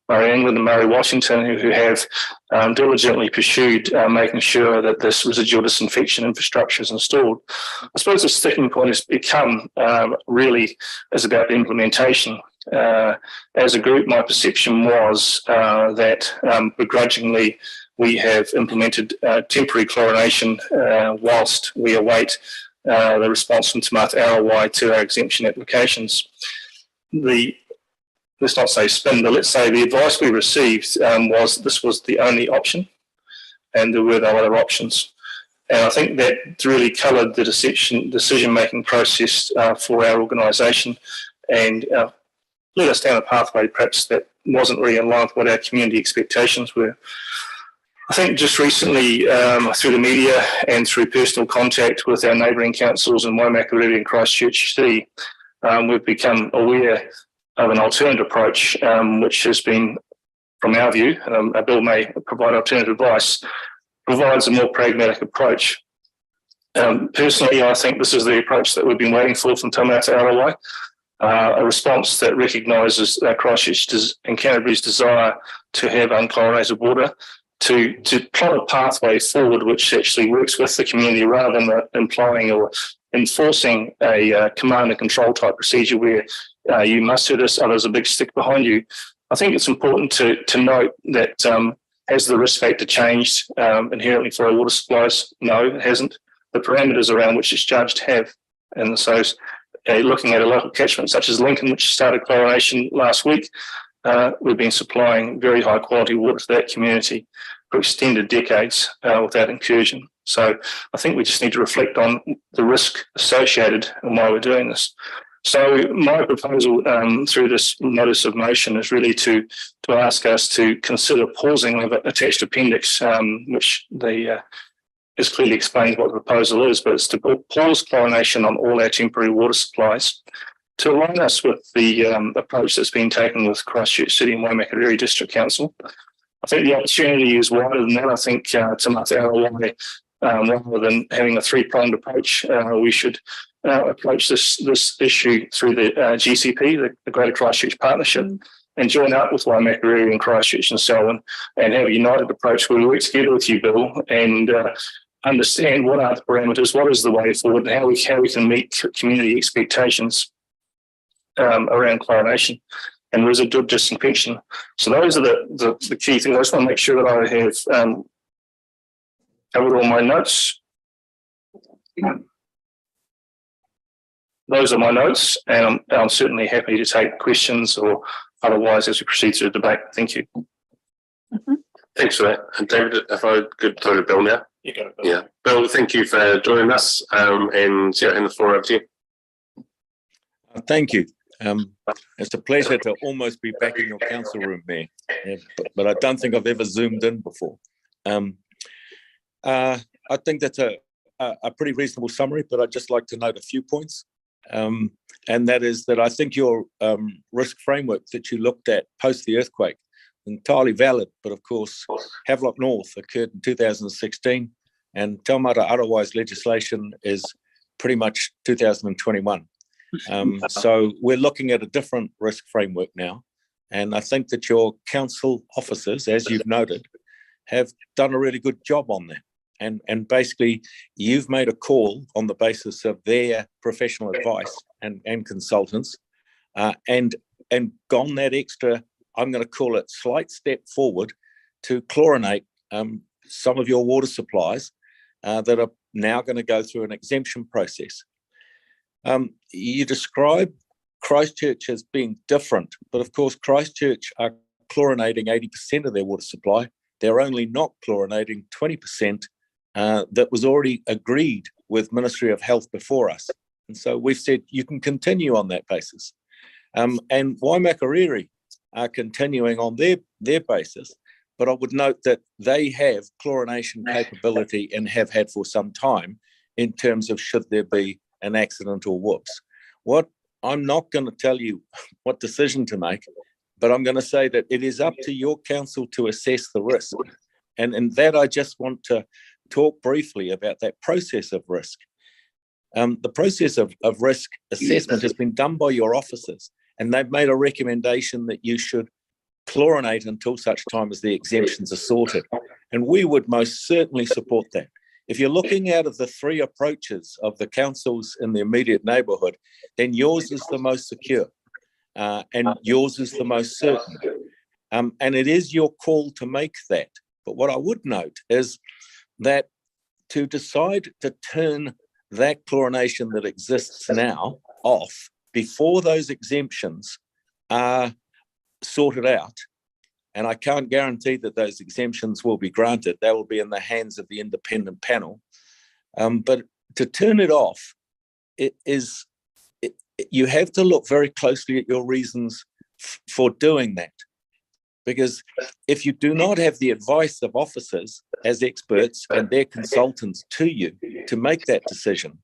Murray England and Murray Washington, who have diligently pursued making sure that this residual disinfection infrastructure is installed. I suppose the sticking point has become really is about the implementation. As a group, my perception was that begrudgingly we have implemented temporary chlorination whilst we await the response from Te Mata Arawai to our exemption applications. Let's not say spin, but let's say the advice we received was this was the only option and there were no other options. And I think that really coloured the decision-making process for our organisation and led us down a pathway perhaps that wasn't really in line with what our community expectations were. I think just recently, through the media and through personal contact with our neighbouring councils in Waimakariri and Christchurch City, we've become aware of an alternative approach, which has been, from our view, Bill may provide alternative advice, provides a more pragmatic approach. Personally, I think this is the approach that we've been waiting for from Te Mata Arawai. a response that recognises Christchurch and Canterbury's desire to have unchlorinated water, to plot a pathway forward which actually works with the community rather than implying or enforcing a command and control type procedure where you must do this, there's a big stick behind you. I think it's important to note that has the risk factor changed inherently for our water supplies? No, it hasn't. The parameters around which it's judged have. And so looking at a local catchment such as Lincoln, which started chlorination last week, we've been supplying very high quality water to that community for extended decades without incursion. So I think we just need to reflect on the risk associated and why we're doing this. So my proposal through this notice of motion is really to ask us to consider pausing of attached appendix, which is clearly explains what the proposal is, but it's to pause chlorination on all our temporary water supplies to align us with the approach that's been taken with Christchurch City and Waimakariri District Council. I think the opportunity is wider than that. I think to make ROI, rather than having a three-pronged approach, we should approach this issue through the GCP, the Greater Christchurch Partnership, and join up with Waimakariri and Christchurch and Selwyn and have a united approach where we work together with you, Bill, and understand what are the parameters, what is the way forward, and how we can meet community expectations around chlorination and residual disinfection. So those are the key things. I just want to make sure that I have covered all my notes. Those are my notes, and I'm certainly happy to take questions or otherwise as we proceed through the debate. Thank you. Thanks for that. And David, if I could throw to Bill now. You go, Bill. Yeah. Bill, thank you for joining us and hand the floor over to you. Thank you. It's a pleasure to almost be back in your council room there, but I don't think I've ever zoomed in before. I think that's a pretty reasonable summary, but I'd just like to note a few points. And that is that I think your risk framework that you looked at post the earthquake entirely valid, but of course Havelock North occurred in 2016 and Taumata Arawai's legislation is pretty much 2021. So we're looking at a different risk framework now, and I think that your council officers, as you've noted, have done a really good job on that. And basically, you've made a call on the basis of their professional advice and consultants, and gone that extra, I'm going to call it slight step forward to chlorinate some of your water supplies that are now going to go through an exemption process. You describe Christchurch as being different, but of course Christchurch are chlorinating 80% of their water supply. They're only not chlorinating 20% that was already agreed with Ministry of Health before us. And so we've said you can continue on that basis. And Waimakariri are continuing on their basis, but I would note that they have chlorination capability and have had for some time in terms of should there be an accident or whoops. What I'm not going to tell you what decision to make, but I'm going to say that it is up to your council to assess the risk. And in that, I just want to talk briefly about that process of risk. The process of risk assessment has been done by your officers, and they've made a recommendation that you should chlorinate until such time as the exemptions are sorted. And we would most certainly support that. If you're looking out of the three approaches of the councils in the immediate neighbourhood, then yours is the most secure and yours is the most certain. And it is your call to make that. But what I would note is that to decide to turn that chlorination that exists now off before those exemptions are sorted out, and I can't guarantee that those exemptions will be granted, they will be in the hands of the independent panel. But to turn it off, you have to look very closely at your reasons for doing that. Because if you do not have the advice of officers as experts and their consultants to you to make that decision,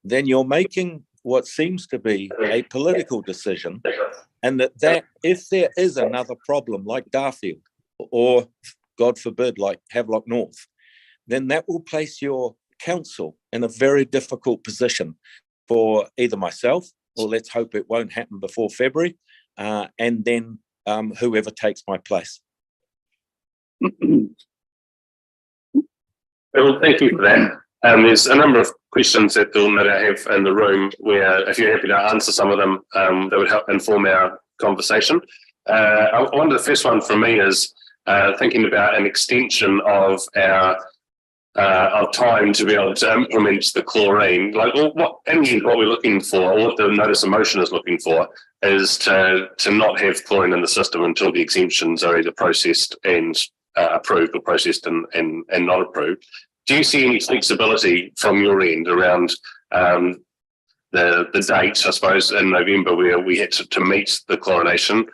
then you're making what seems to be a political decision, and that if there is another problem like Darfield or, God forbid, like Havelock North, then that will place your council in a very difficult position for either myself or let's hope it won't happen before February, and then whoever takes my place. Well, thank you for that. There's a number of questions that they'll no doubt have in the room where, if you're happy to answer some of them, that would help inform our conversation. I wonder, the first one for me is thinking about an extension of our time to be able to implement the chlorine. Like, what we're looking for, or what the notice of motion is looking for, is to not have chlorine in the system until the exemptions are either processed and approved, or processed and not approved. Do you see any flexibility from your end around the date, I suppose, in November, where we had to meet the chlorination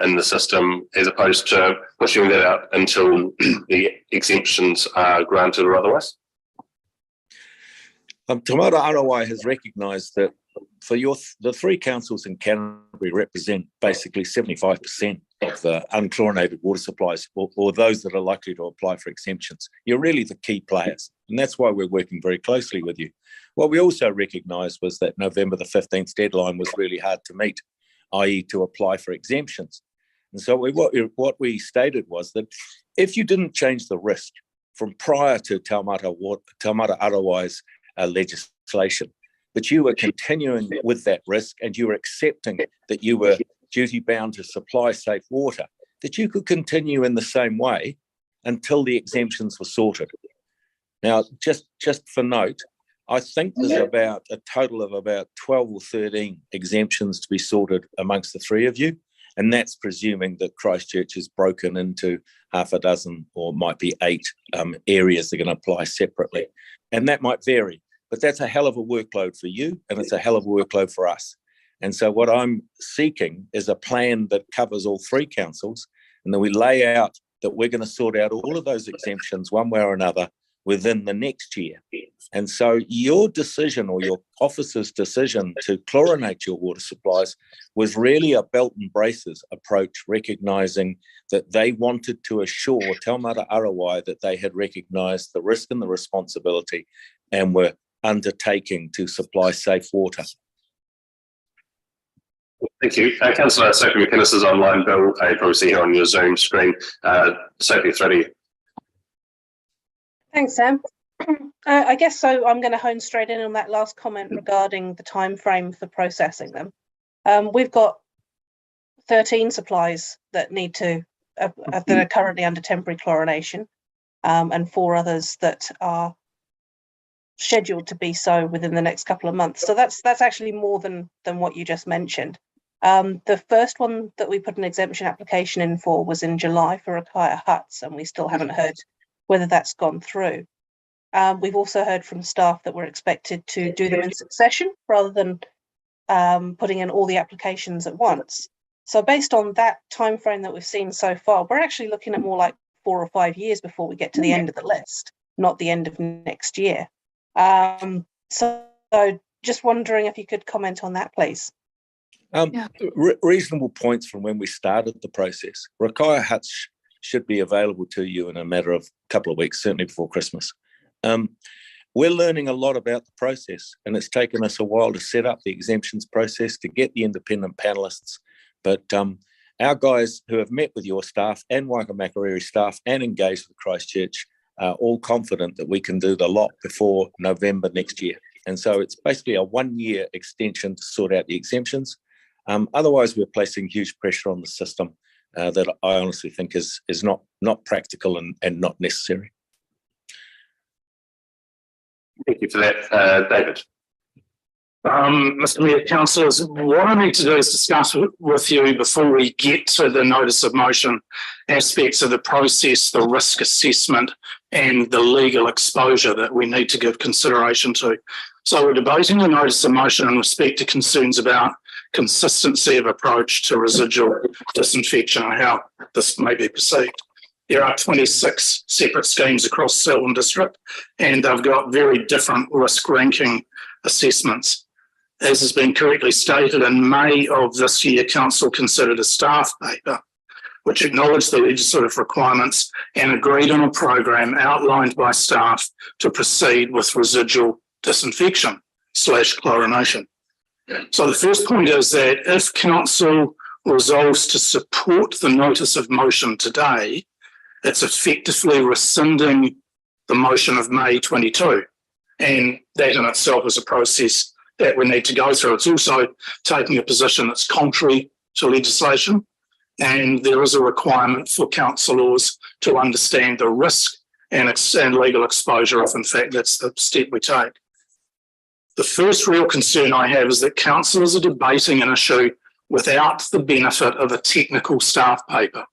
in the system, as opposed to pushing that out until the exemptions are granted or otherwise? Te Mara Arawai has recognised that for the three councils in Canterbury represent basically 75% of the unchlorinated water supplies, or those that are likely to apply for exemptions. You're really the key players, and that's why we're working very closely with you. What we also recognised was that November the 15th deadline was really hard to meet, i.e. to apply for exemptions. And so what we stated was that if you didn't change the risk from prior to Taumata Arawai's legislation, but you were continuing with that risk and you were accepting that you were duty bound to supply safe water, that you could continue in the same way until the exemptions were sorted. Now, just for note, I think there's about a total of about 12 or 13 exemptions to be sorted amongst the three of you, and that's presuming that Christchurch is broken into half a dozen, or might be 8 areas that are going to apply separately. And that might vary, but that's a hell of a workload for you, and it's a hell of a workload for us. And so what I'm seeking is a plan that covers all three councils, and then we lay out that we're going to sort out all of those exemptions one way or another within the next year. And so your decision, or your office's decision, to chlorinate your water supplies was really a belt and braces approach, recognising that they wanted to assure Taumata Arawai that they had recognised the risk and the responsibility and were undertaking to supply safe water. Thank you. Councillor Sophie McInnes is online. Bill, you probably see here on your Zoom screen. Sophie, through to you. Thanks, Sam. I guess so. I'm going to hone straight in on that last comment regarding the time frame for processing them. We've got 13 supplies that need to that are currently under temporary chlorination, and 4 others that are scheduled to be so within the next couple of months. So that's actually more than what you just mentioned. The first one that we put an exemption application in for was in July for Rakaia huts, and we still haven't heard whether that's gone through. We've also heard from staff that we're expected to do them in succession rather than putting in all the applications at once. So based on that time frame that we've seen so far, we're actually looking at more like 4 or 5 years before we get to the end of the list, not the end of next year. So just wondering if you could comment on that, please. Reasonable points from when we started the process. Rakaia huts should be available to you in a matter of a couple of weeks, certainly before Christmas. We're learning a lot about the process, and it's taken us a while to set up the exemptions process, to get the independent panellists. But our guys who have met with your staff and Waikamakariri staff and engaged with Christchurch are all confident that we can do the lot before November next year. And so it's basically a 1-year extension to sort out the exemptions. Otherwise, we're placing huge pressure on the system that I honestly think is not practical and not necessary. Thank you for that, David. Mr. Mayor, councillors, what I need to do is discuss with you before we get to the notice of motion aspects of the process, the risk assessment and the legal exposure that we need to give consideration to. So we're debating the notice of motion in respect to concerns about consistency of approach to residual disinfection and how this may be perceived. There are 26 separate schemes across Selwyn District, and they've got very different risk ranking assessments. As has been correctly stated, in May of this year, Council considered a staff paper which acknowledged the legislative requirements and agreed on a program outlined by staff to proceed with residual disinfection /chlorination. So the first point is that if council resolves to support the notice of motion today, it's effectively rescinding the motion of May 22. And that in itself is a process that we need to go through. It's also taking a position that's contrary to legislation. And there is a requirement for councillors to understand the risk and legal exposure if in fact that's the step we take. The first real concern I have is that councillors are debating an issue without the benefit of a technical staff paper,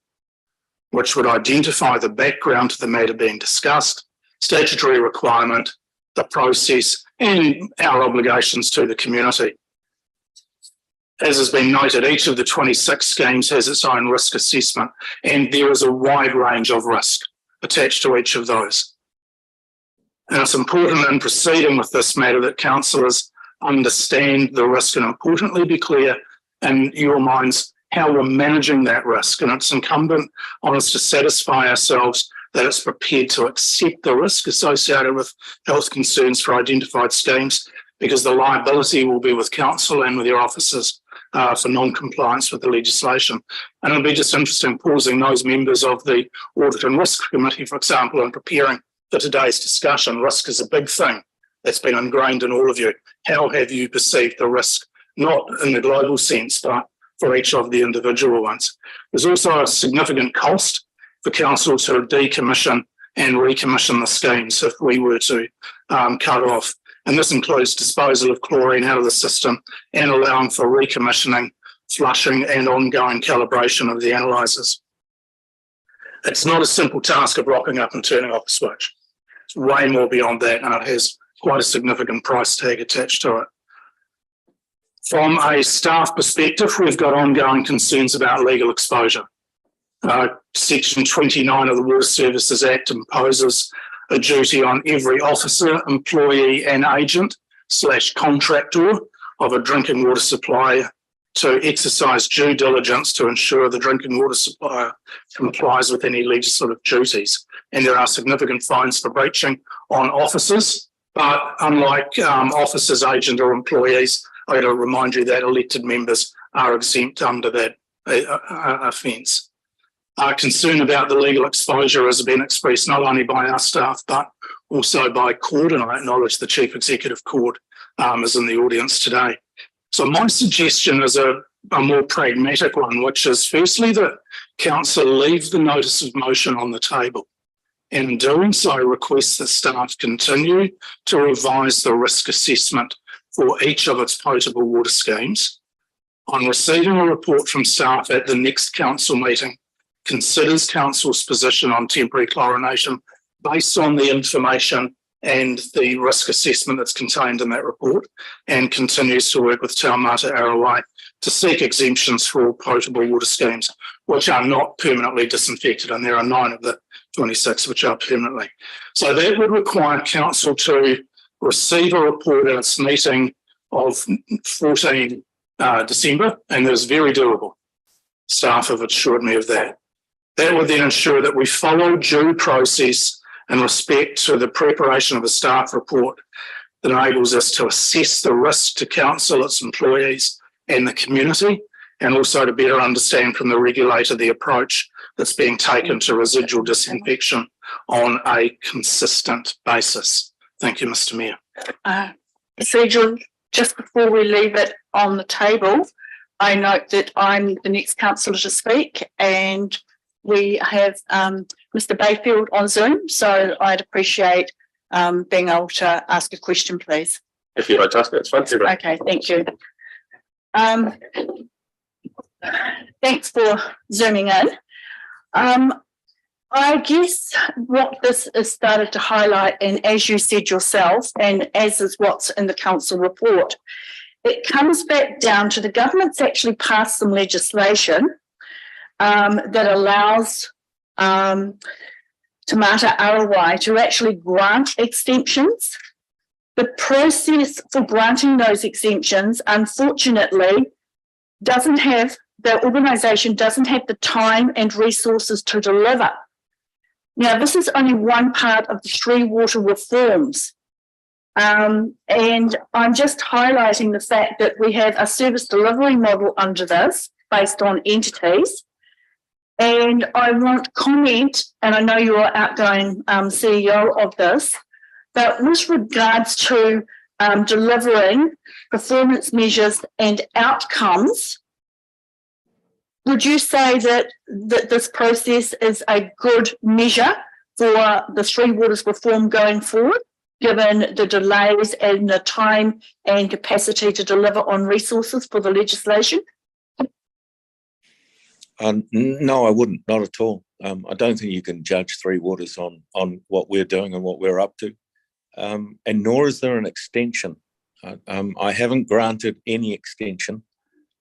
which would identify the background to the matter being discussed, statutory requirement, the process, and our obligations to the community. As has been noted, each of the 26 schemes has its own risk assessment, and there is a wide range of risk attached to each of those. And it's important in proceeding with this matter that councillors understand the risk and importantly be clear in your minds how we're managing that risk. And it's incumbent on us to satisfy ourselves that it's prepared to accept the risk associated with health concerns for identified schemes, because the liability will be with council and with your officers for non-compliance with the legislation. And it'll be just interesting pausing those members of the Audit and Risk Committee, for example, in preparing for today's discussion. Risk is a big thing that's been ingrained in all of you. How have you perceived the risk, not in the global sense, but for each of the individual ones? There's also a significant cost for council to decommission and recommission the schemes if we were to cut off. And this includes disposal of chlorine out of the system and allowing for recommissioning, flushing and ongoing calibration of the analyzers. It's not a simple task of rocking up and turning off a switch. It's way more beyond that, and it has quite a significant price tag attached to it. From a staff perspective, we've got ongoing concerns about legal exposure. Section 29 of the Water Services Act imposes a duty on every officer, employee and agent / contractor of a drinking water supplier to exercise due diligence to ensure the drinking water supplier complies with any legislative duties. And there are significant fines for breaching on officers, but unlike officers, agent or employees, I got to remind you that elected members are exempt under that offence. Concern about the legal exposure has been expressed not only by our staff, but also by CORD, and I acknowledge the Chief Executive CORD is in the audience today. So my suggestion is a more pragmatic one, which is firstly that council leave the notice of motion on the table, and in doing so request that staff continue to revise the risk assessment for each of its potable water schemes. On receiving a report from staff at the next council meeting, considers council's position on temporary chlorination based on the information and the risk assessment that's contained in that report, and continues to work with Taumata Arowai to seek exemptions for all potable water schemes which are not permanently disinfected, and there are 9 of the 26 which are permanently. So that would require council to receive a report at its meeting of 14 December, and that is very doable. Staff have assured me of that. That would then ensure that we follow due process in respect to the preparation of a staff report that enables us to assess the risk to council, its employees and the community, and also to better understand from the regulator the approach that's being taken to residual disinfection on a consistent basis. Thank you, Mr. Mayor. Procedural, just before we leave it on the table, I note that I'm the next councillor to speak, and we have Mr. Bayfield on Zoom, so I'd appreciate being able to ask a question, please. If you'd like to ask it, it's fine. Okay, thank you. Thanks for zooming in. I guess what this has started to highlight, and as you said yourself, and as is what's in the council report, it comes back down to the government's actually passed some legislation that allows Taumata Arowai to actually grant exemptions. The process for granting those exemptions, unfortunately, the organisation doesn't have the time and resources to deliver. Now, this is only one part of the 3 water reforms And I'm just highlighting the fact that we have a service delivery model under this based on entities. And I want comment, and I know you're outgoing CEO of this, but with regards to delivering performance measures and outcomes, would you say that this process is a good measure for the Three Waters reform going forward, given the delays and the time and capacity to deliver on resources for the legislation? No, I wouldn't, not at all. I don't think you can judge Three Waters on what we're doing and what we're up to. And nor is there an extension. I haven't granted any extension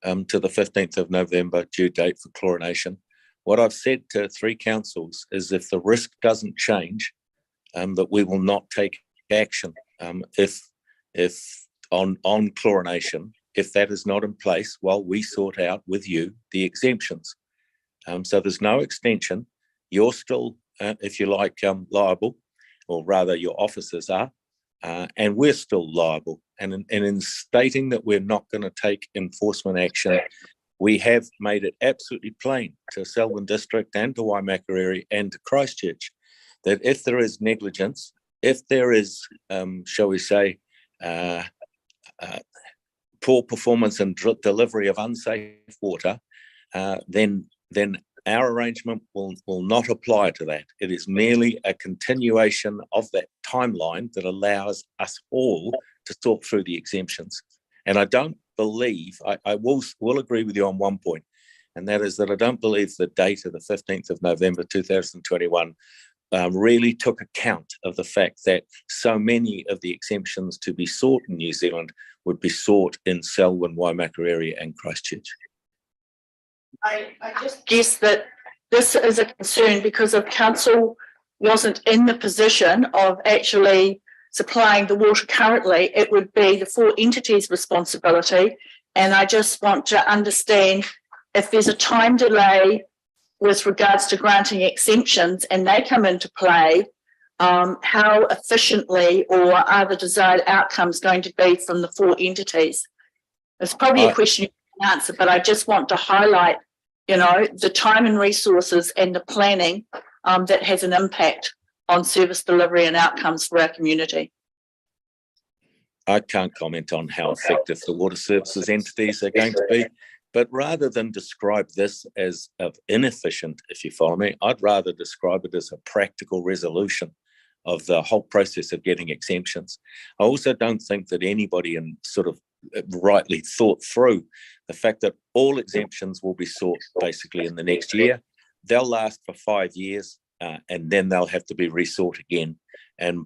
to the 15th of November due date for chlorination. What I've said to three councils is if the risk doesn't change, that we will not take action if on chlorination, if that is not in place while we sort out with you the exemptions. So there's no extension. You're still, if you like, liable, or rather your officers are, and we're still liable. And in stating that we're not going to take enforcement action, we have made it absolutely plain to Selwyn District and to Waimakariri and to Christchurch that if there is negligence, if there is, shall we say, poor performance and delivery of unsafe water, then our arrangement will not apply to that. It is merely a continuation of that timeline that allows us all to sort through the exemptions. And I don't believe, I will agree with you on one point, and that is that I don't believe the date of the 15th of November 2021 really took account of the fact that so many of the exemptions to be sought in New Zealand would be sought in Selwyn, Waimakariri and Christchurch. I just guess that this is a concern because if council wasn't in the position of actually supplying the water currently, it would be the four entities' responsibility. And I just want to understand if there's a time delay with regards to granting exemptions and they come into play, how efficiently or are the desired outcomes going to be from the four entities? It's probably a question you can answer, but I just want to highlight, you know, the time and resources and the planning that has an impact on service delivery and outcomes for our community. I can't comment on how effective the water services entities are going to be, but rather than describe this as inefficient, if you follow me, I'd rather describe it as a practical resolution of the whole process of getting exemptions. I also don't think that anybody in sort of rightly thought through the fact that all exemptions will be sought basically in the next year. They'll last for 5 years and then they'll have to be resought again.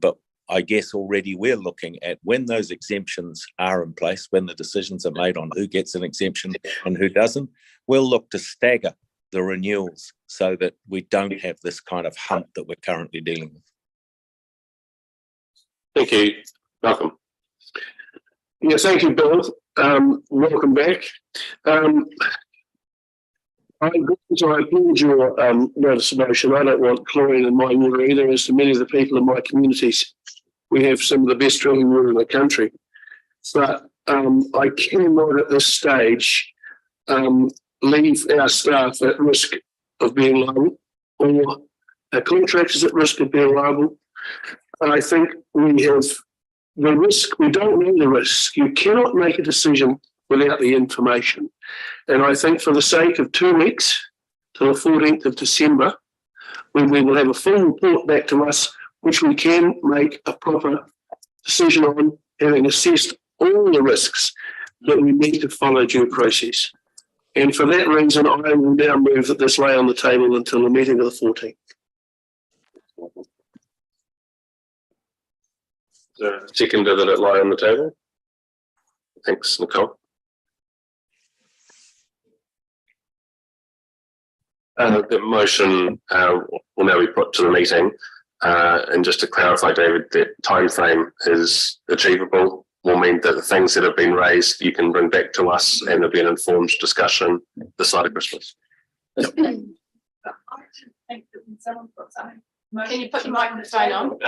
But I guess already we're looking at when those exemptions are in place, when the decisions are made on who gets an exemption and who doesn't, we'll look to stagger the renewals so that we don't have this kind of hump that we're currently dealing with. Thank you, Malcolm. Yeah, thank you, Bill. Welcome back. I applaud your notice of motion. I don't want chlorine in my water either, as to many of the people in my communities. We have some of the best drinking water in the country. But I cannot at this stage leave our staff at risk of being liable or our contractors at risk of being liable. And I think we have the risk, we don't know the risk. You cannot make a decision without the information. And I think for the sake of 2 weeks, till the 14th of December, when we will have a full report back to us, which we can make a proper decision on, having assessed all the risks that we need to follow due process. And for that reason, I will now move that this lay on the table until the meeting of the 14th. Seconder that it lie on the table. Thanks, Nicole. The motion will now be put to the meeting. And just to clarify, David, the time frame is achievable. Will mean that the things that have been raised you can bring back to us and there'll be an informed discussion this side of Christmas. Can you put your microphone on?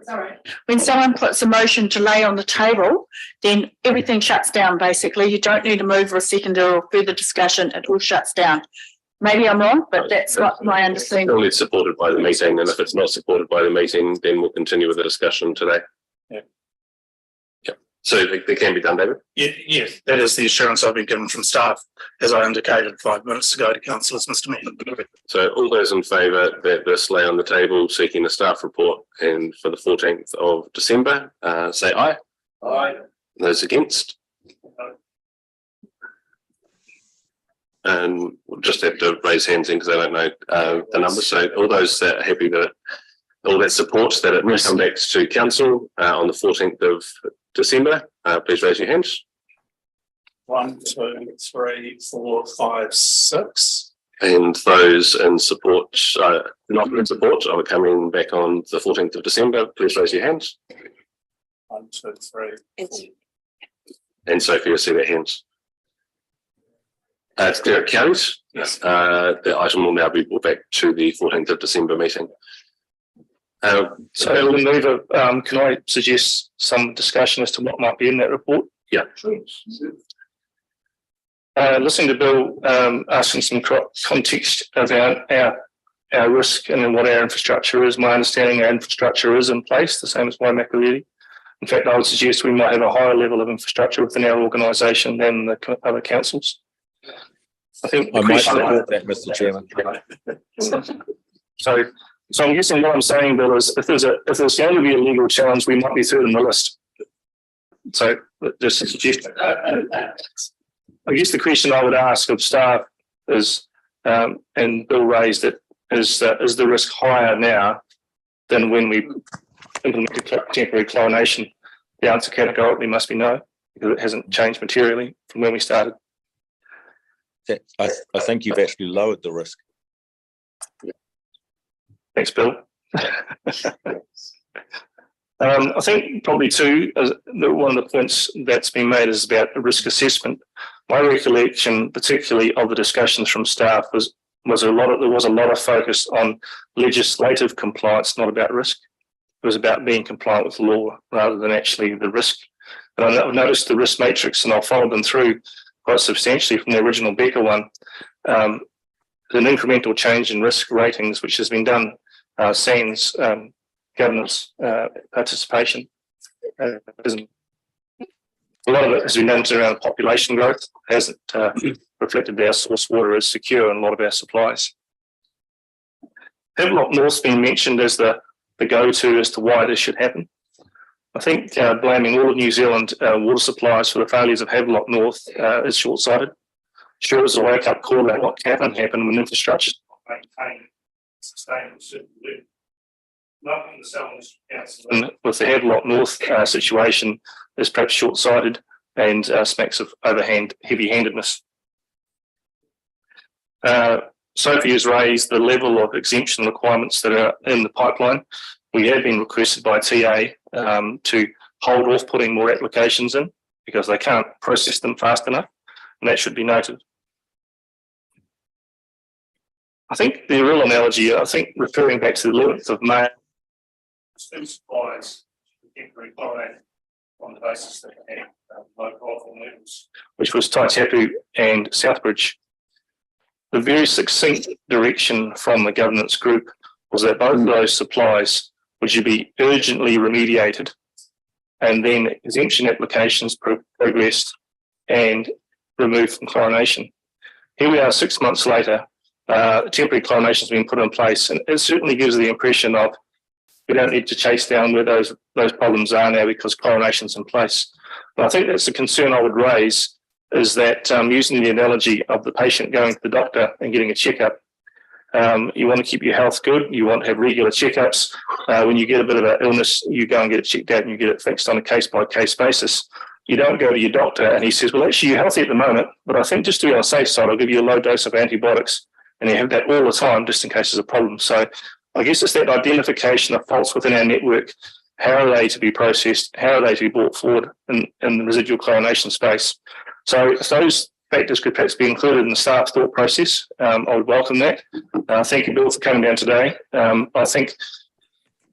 Sorry. When someone puts a motion to lay on the table, then everything shuts down, basically. You don't need a move or a seconder or further discussion. It all shuts down. Maybe I'm wrong, but that's what my understanding. Only it's supported by the meeting, and if it's not supported by the meeting, then we'll continue with the discussion today. Yeah. Yeah. So they can be done, David? Yes, that is the assurance I've been given from staff, as I indicated 5 minutes ago to councillors, Mr Mayor. So all those in favour that this lay on the table seeking a staff report and for the 14th of December, say aye. Aye. Those against? And we'll just have to raise hands in because I don't know the numbers. So all those that are happy that all that supports that it will come back to council on the 14th of December, please raise your hands. 1, 2, 3, 4, 5, 6. And those in support, not in support, are coming back on the 14th of December, please raise your hands. 1, 2, 3. And Sophie, I see their hands. Declare it carried. Yes. The item will now be brought back to the 14th of December meeting. So, Alderman Weaver, can I suggest some discussion as to what might be in that report? Yeah. Listening to Bill asking some context about our risk and what our infrastructure is, my understanding our infrastructure is in place, the same as Waimakariri. In fact, I would suggest we might have a higher level of infrastructure within our organisation than the other councils. I think I might support that, Mr. Chairman. So I'm guessing what I'm saying, Bill, is if there's going to be a legal challenge, we might be third on the list. So just a suggestion. I guess the question I would ask of staff is, and Bill raised it, is the risk higher now than when we implemented temporary chlorination? The answer categorically must be no, because it hasn't changed materially from when we started. I think you've actually lowered the risk. Thanks, Bill. I think probably too, one of the points that's been made is about risk assessment. My recollection, particularly of the discussions from staff, was there was a lot of focus on legislative compliance, not about risk. It was about being compliant with law rather than actually the risk. And I've noticed the risk matrix, and I'll follow them through quite substantially from the original Becker one. An incremental change in risk ratings, which has been done sans governance participation. A lot of it has been done around population growth, hasn't reflected that our source water is secure in a lot of our supplies. Havelock North's been mentioned as the go-to as to why this should happen. I think blaming all of New Zealand water supplies for the failures of Havelock North is short-sighted. Sure, as a wake-up call about what can happen when infrastructure is not maintained, sustainable, certainly. Nothing the Southern Council with the Havelock North situation is perhaps short-sighted and smacks of heavy-handedness. Sophie has raised the level of exemption requirements that are in the pipeline. We have been requested by TA to hold off putting more applications in because they can't process them fast enough, and that should be noted. I think the real analogy, referring back to the 11th of May, two supplies temporary chlorinate on the basis that they had low profile levels, which was Taitapu and Southbridge. The very succinct direction from the governance group was that both of those supplies would be urgently remediated, and then exemption applications progressed and removed from chlorination. Here we are 6 months later, temporary chlorination has been put in place, and it certainly gives the impression of we don't need to chase down where those problems are now because chlorination is in place. But I think that's the concern I would raise, is that using the analogy of the patient going to the doctor and getting a checkup, you want to keep your health good, you want to have regular checkups. When you get a bit of an illness, you go and get it checked out and you get it fixed on a case-by-case basis. You don't go to your doctor and he says, well, actually, you're healthy at the moment, but I think just to be on the safe side, I'll give you a low dose of antibiotics. And you have that all the time just in case there's a problem. So I guess it's that identification of faults within our network. How are they to be processed? How are they to be brought forward in the residual chlorination space? So if those factors could perhaps be included in the staff thought process. I would welcome that. Thank you, Bill, for coming down today. I think,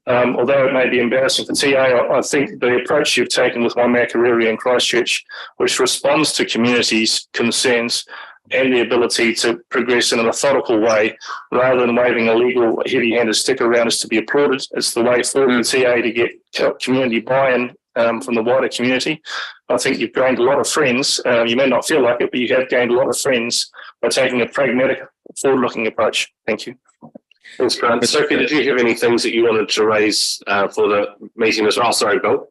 although it may be embarrassing for TA, I think the approach you've taken with Waimakariri and Christchurch, which responds to communities' concerns and the ability to progress in a methodical way, rather than waving a legal heavy-handed stick around, is to be applauded. It's the way forward for TA to get community buy-in from the wider community. I think you've gained a lot of friends. You may not feel like it, but you have gained a lot of friends by taking a pragmatic, forward-looking approach. Thank you. Thanks, Grant. Sophie, did you have any things that you wanted to raise for the meeting as well? Sorry, Bill.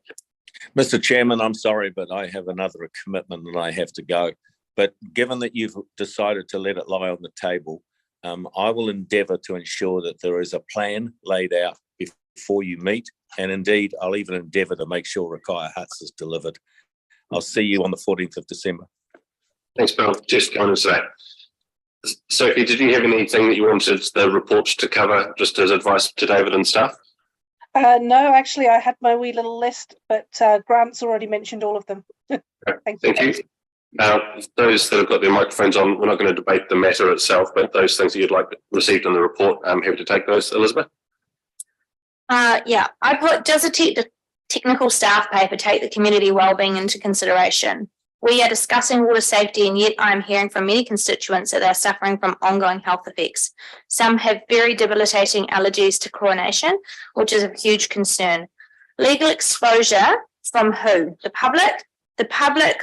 Mr. Chairman, I'm sorry, but I have another commitment and I have to go. But given that you've decided to let it lie on the table, I will endeavour to ensure that there is a plan laid out before you meet. And indeed, I'll even endeavour to make sure Rakaia Huts is delivered. I'll see you on the 14th of December. Thanks, Bill. Just going to say. Sophie, did you have anything that you wanted the report to cover, just as advice to David and staff? No, actually, I had my wee little list, but Grant's already mentioned all of them. Thank you. Those that have got their microphones on, we're not going to debate the matter itself, but those things that you'd like received in the report, I'm happy to take those. Elizabeth? Yeah, I put, does the technical staff paper take the community wellbeing into consideration? We are discussing water safety, and yet I'm hearing from many constituents that they're suffering from ongoing health effects. Some have very debilitating allergies to chlorination, which is a huge concern. Legal exposure from who? The public? The public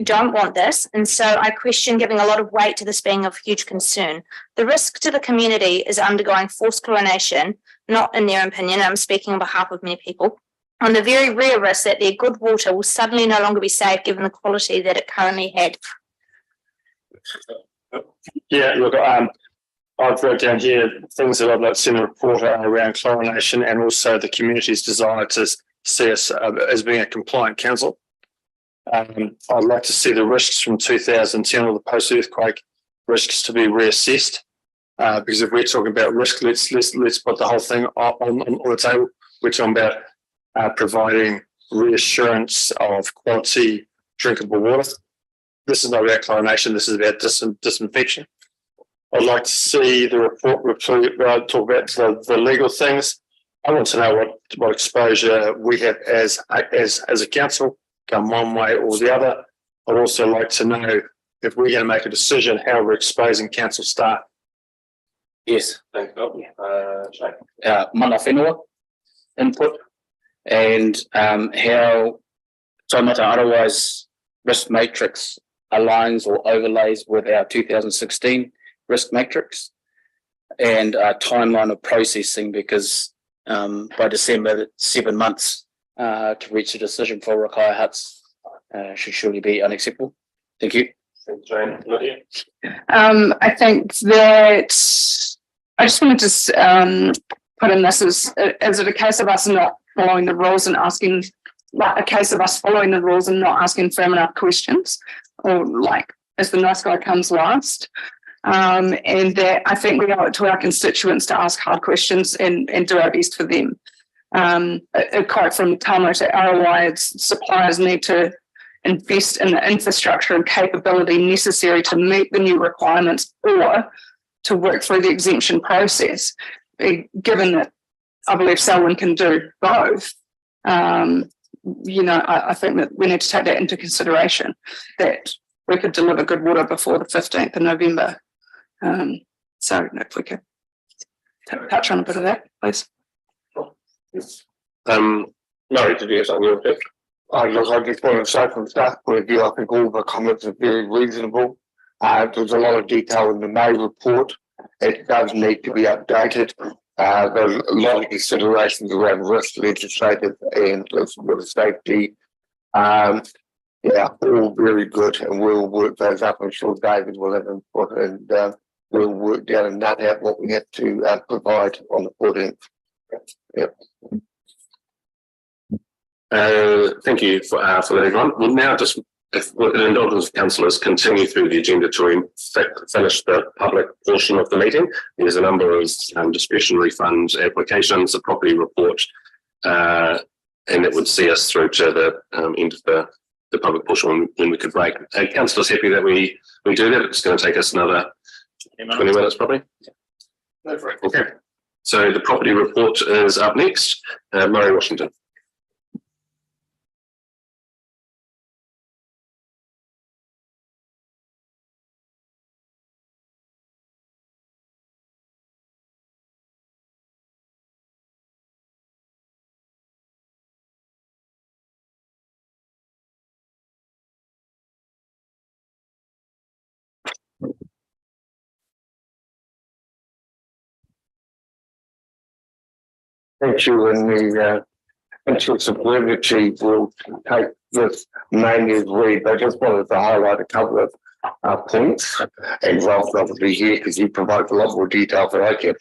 don't want this, and so I question giving a lot of weight to this being of huge concern. The risk to the community is undergoing forced chlorination, not in their opinion, I'm speaking on behalf of many people, on the very rare risk that their good water will suddenly no longer be safe given the quality that it currently had. Yeah, look, I've wrote down here things that I'd like to see in the report around chlorination, and also the community's desire to see us as being a compliant council. I'd like to see the risks from 2010 or the post-earthquake risks to be reassessed, because if we're talking about risk, let's put the whole thing on the table. We're talking about providing reassurance of quality drinkable water. This is not about chlorination. This is about disinfection. I'd like to see the report talk about the legal things. I want to know what exposure we have as a council, come one way or the other. I'd also like to know if we're going to make a decision how we're exposing council staff. Yes. Thank you. Mana whenua input and how Taumata Arawa's risk matrix aligns or overlays with our 2016 risk matrix, and a timeline of processing, because by December, 7 months to reach a decision for Rakaia Huts should surely be unacceptable. Thank you. I think that I just wanted to put in this as it a case of us not following the rules and asking, like a case of us following the rules and not asking firm enough questions, or like as the nice guy comes last. And that I think we owe it to our constituents to ask hard questions and do our best for them. A quote from Taumata Arawa, suppliers need to invest in the infrastructure and capability necessary to meet the new requirements or to work through the exemption process. Given that I believe Selwyn can do both, I think that we need to take that into consideration, that we could deliver good water before the 15th of November. So if we could touch on a bit of that, please. Murray, did you have something you want to say? I just want to say from staff point of view, I think all the comments are very reasonable. There's a lot of detail in the May report. It does need to be updated. There's a lot of considerations around risk, legislative and water safety. All very good, and we'll work those up. I'm sure David will have input, and we'll work down and nut out what we have to provide on the 14th. Yep. Thank you for that, everyone. We'll now just, with an indulgence of councillors, continue through the agenda to finish the public portion of the meeting. There's a number of discretionary fund applications, a property report, and it would see us through to the end of the the public portion when we could break. Councillor's happy that we do that. It's going to take us another 20 minutes probably. Okay. So the property report is up next. Murray Washington. Thank you, and the interest of liberty will take this mainly as read. I just wanted to highlight a couple of points, and Ralph's obviously here because he provides a lot more detail than I can.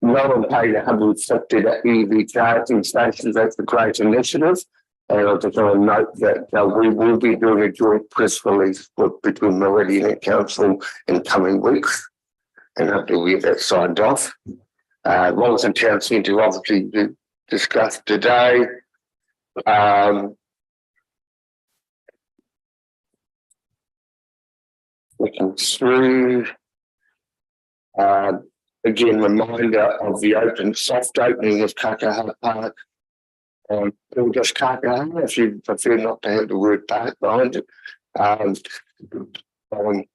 No one paid 150 EV charging stations. That's a great initiative. And I just want to note that we will be doing a joint press release between Meridian and Council in coming weeks, and hopefully we get that signed off. Wellington Town Centre obviously discussed today. Looking through, again, reminder of the soft opening of Kakaha Park on August Kakaha, if you prefer not to have the word park behind it, on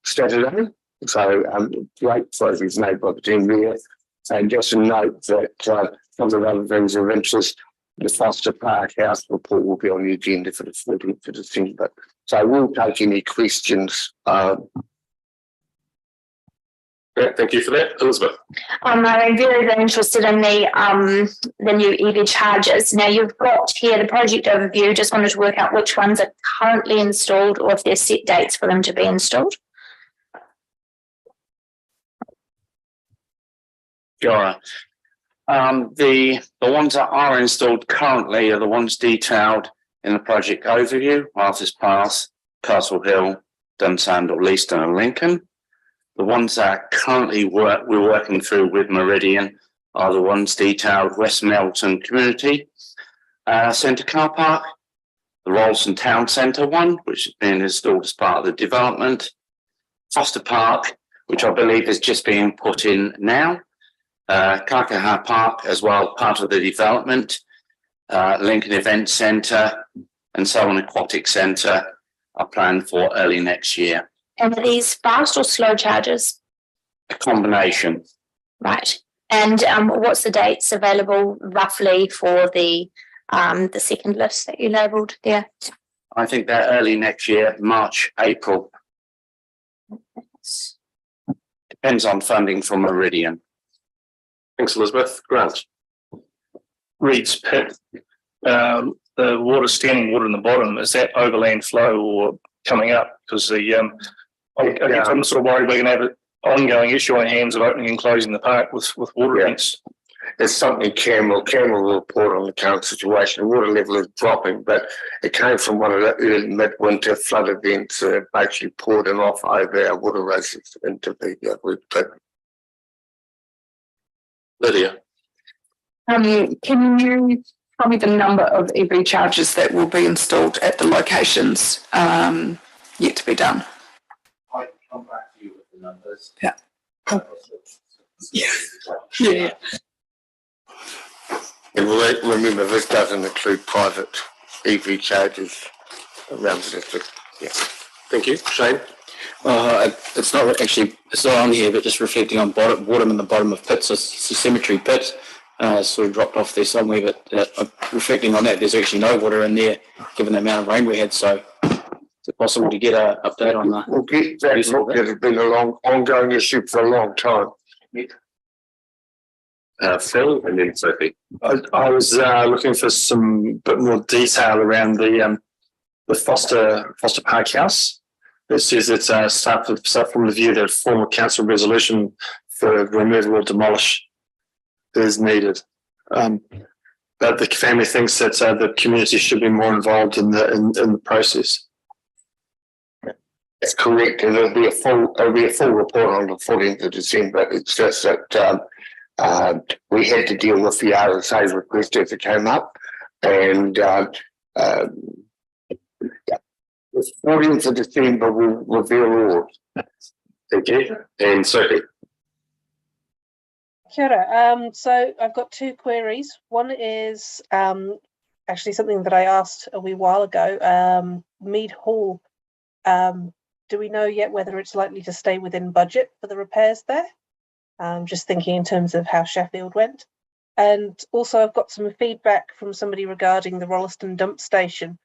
Saturday. So great progress made by the team there. And just a note that some of the other things of interest, the Foster Park House report will be on the agenda for the 14th of December. So we'll take any questions. Great, thank you for that. Elizabeth. I'm very, very interested in the new EV chargers. Now you've got here the project overview. Just wanted to work out which ones are currently installed or if there's set dates for them to be installed. Sure. The ones that are installed currently are the ones detailed in the project overview: Arthur's Pass, Castle Hill, Dunsandel, Leiston and Lincoln. The ones that currently we're working through with Meridian are the ones detailed West Melton Community Centre Car Park, the Rolleston Town Centre one, which has been installed as part of the development, Foster Park, which I believe is just being put in now, Kakaha Park as well, part of the development, Lincoln Event Centre and Selwyn Aquatic Centre are planned for early next year. And are these fast or slow chargers? A combination. Right. And what's the dates available roughly for the second list that you labelled there? I think they're early next year, March, April. Depends on funding from Meridian. Thanks, Elizabeth. Grant. Reed's Pit, the water, standing water in the bottom, is that overland flow or coming up? Because I'm sort of worried we're going to have an ongoing issue on hands of opening and closing the park with water events. It's something Cameron will report on the current situation. The water level is dropping, but it came from one of the early midwinter flood events that basically poured it off over our water races into the Reed Pit. Lydia. Can you tell me the number of EV chargers that will be installed at the locations yet to be done? I can come back to you with the numbers. Yeah. Yeah. And remember, this doesn't include private EV chargers around the district. Yeah. Thank you. Shane? It's not on here, but just reflecting on bottom in the bottom of pits, it's a cemetery pit, sort of dropped off there somewhere, but reflecting on that, there's actually no water in there, given the amount of rain we had, so is it possible to get an update on that? We'll get that. It's been a ongoing issue for a long time. Phil and then Sophie. I was looking for some bit more detail around the Foster Park House. It says it's start from the view that formal council resolution for removal or demolish is needed. But the family thinks that the community should be more involved in the process. That's correct. There'll be a full report on the 14th of December. It's just that we had to deal with the RSA request as it came up, and The 14th of December will reveal all. Thank you. And Sophie. Kia ora. So I've got two queries. One is actually something that I asked a wee while ago. Mead Hall. Do we know yet whether it's likely to stay within budget for the repairs there? Just thinking in terms of how Sheffield went. And also I've got some feedback from somebody regarding the Rolleston dump station,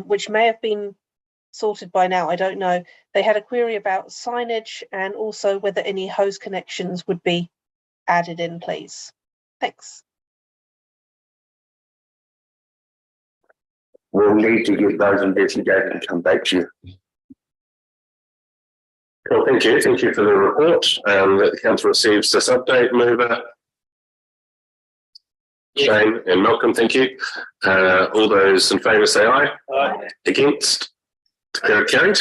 which may have been sorted by now, I don't know. They had a query about signage and also whether any hose connections would be added in, please. Thanks. We'll need to get those investigated and come back to you. Cool, thank you. Thank you for the report. That the council receives this update. Mover, Shane and Malcolm, thank you. All those in favour say aye. Aye. Against? Carried.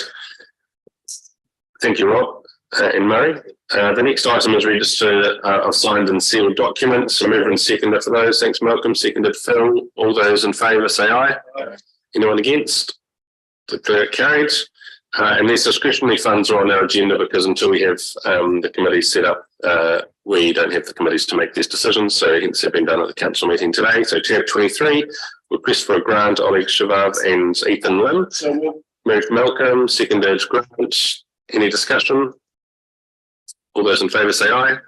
Thank you, Rob and Murray. The next item is register of signed and sealed documents. So mover and seconder for those. Thanks, Malcolm. Seconded, Phil. All those in favour say aye. Aye. Anyone against? Declare carried. And these discretionary funds are on our agenda because until we have the committee set up, we don't have the committees to make these decisions. So hence they've been done at the council meeting today. So tab 23, request for a grant, Oleg Shavav and Ethan Lim. So moved Malcolm, seconded Grant. Any discussion? All those in favour say aye.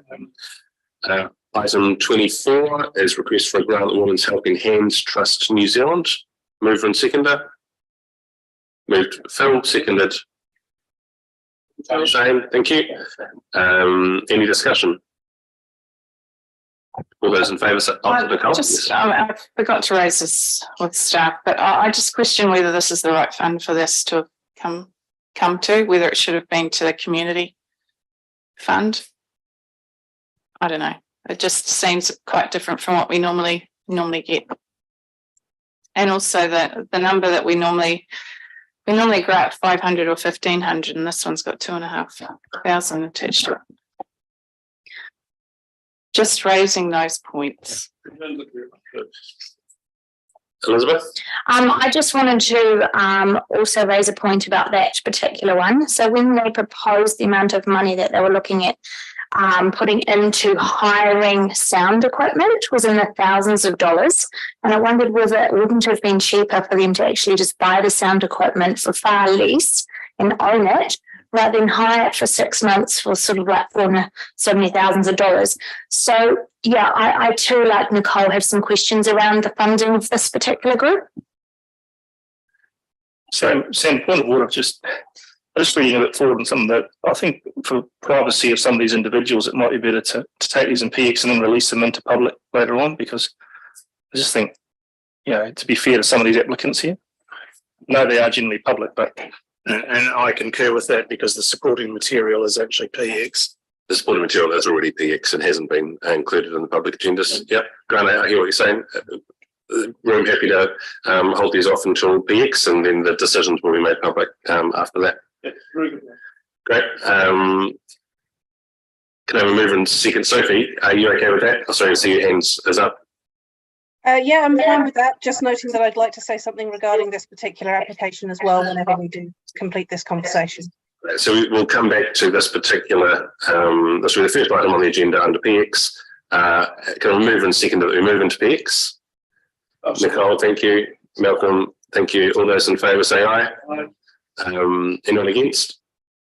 Item 24 is request for a grant, Women's Helping Hands Trust New Zealand. Mover and seconder. Moved Phil, seconded Shane, thank you. Any discussion? All those in favour say I forgot to raise this with staff, but I just question whether this is the right fund for this to come to, whether it should have been to the community fund. I don't know. It just seems quite different from what we normally get. And also that the number that we normally grant 500 or 1,500, and this one's got 2,500 attached to it. Just raising those points. Elizabeth? I just wanted to also raise a point about that particular one. So when they proposed the amount of money that they were looking at putting into hiring sound equipment was in the thousands of dollars. And I wondered whether it wouldn't have been cheaper for them to actually just buy the sound equipment for far less and own it, rather than hire it for 6 months for sort of like so many thousands of dollars. So yeah, I too, like Nicole, have some questions around the funding of this particular group. So, Sam, point of order, just reading a bit forward on something that I think for privacy of some of these individuals, it might be better to take these in PX and then release them into public later on, because I just think, to be fair to some of these applicants here, no, they are generally public, but. And I concur with that because the supporting material is actually PX. The supporting material is already PX and hasn't been included in the public agendas. Yep, Grant, I hear what you're saying. We're happy to hold these off until PX and then the decisions will be made public after that. Yeah, very good. Great. Can I have a mover and second? Sophie, are you okay with that? Oh, sorry, I see your hands is up. Yeah, I'm fine with that. Just noting that I'd like to say something regarding this particular application as well whenever we do complete this conversation. So we'll come back to this particular, this will be the first item on the agenda under PX. Can I move and second that we move into PX? Nicole, thank you. Malcolm, thank you. All those in favour say aye. Aye. Anyone against?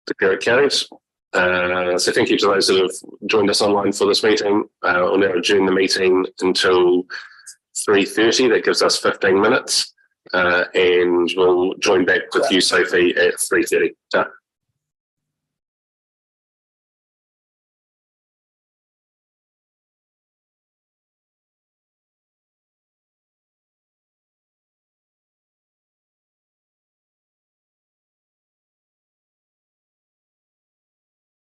Declare it carried. So thank you to those that have joined us online for this meeting. We'll now adjourn the meeting until 3:30. That gives us 15 minutes. And we'll join back with you, Sophie, at 3:30.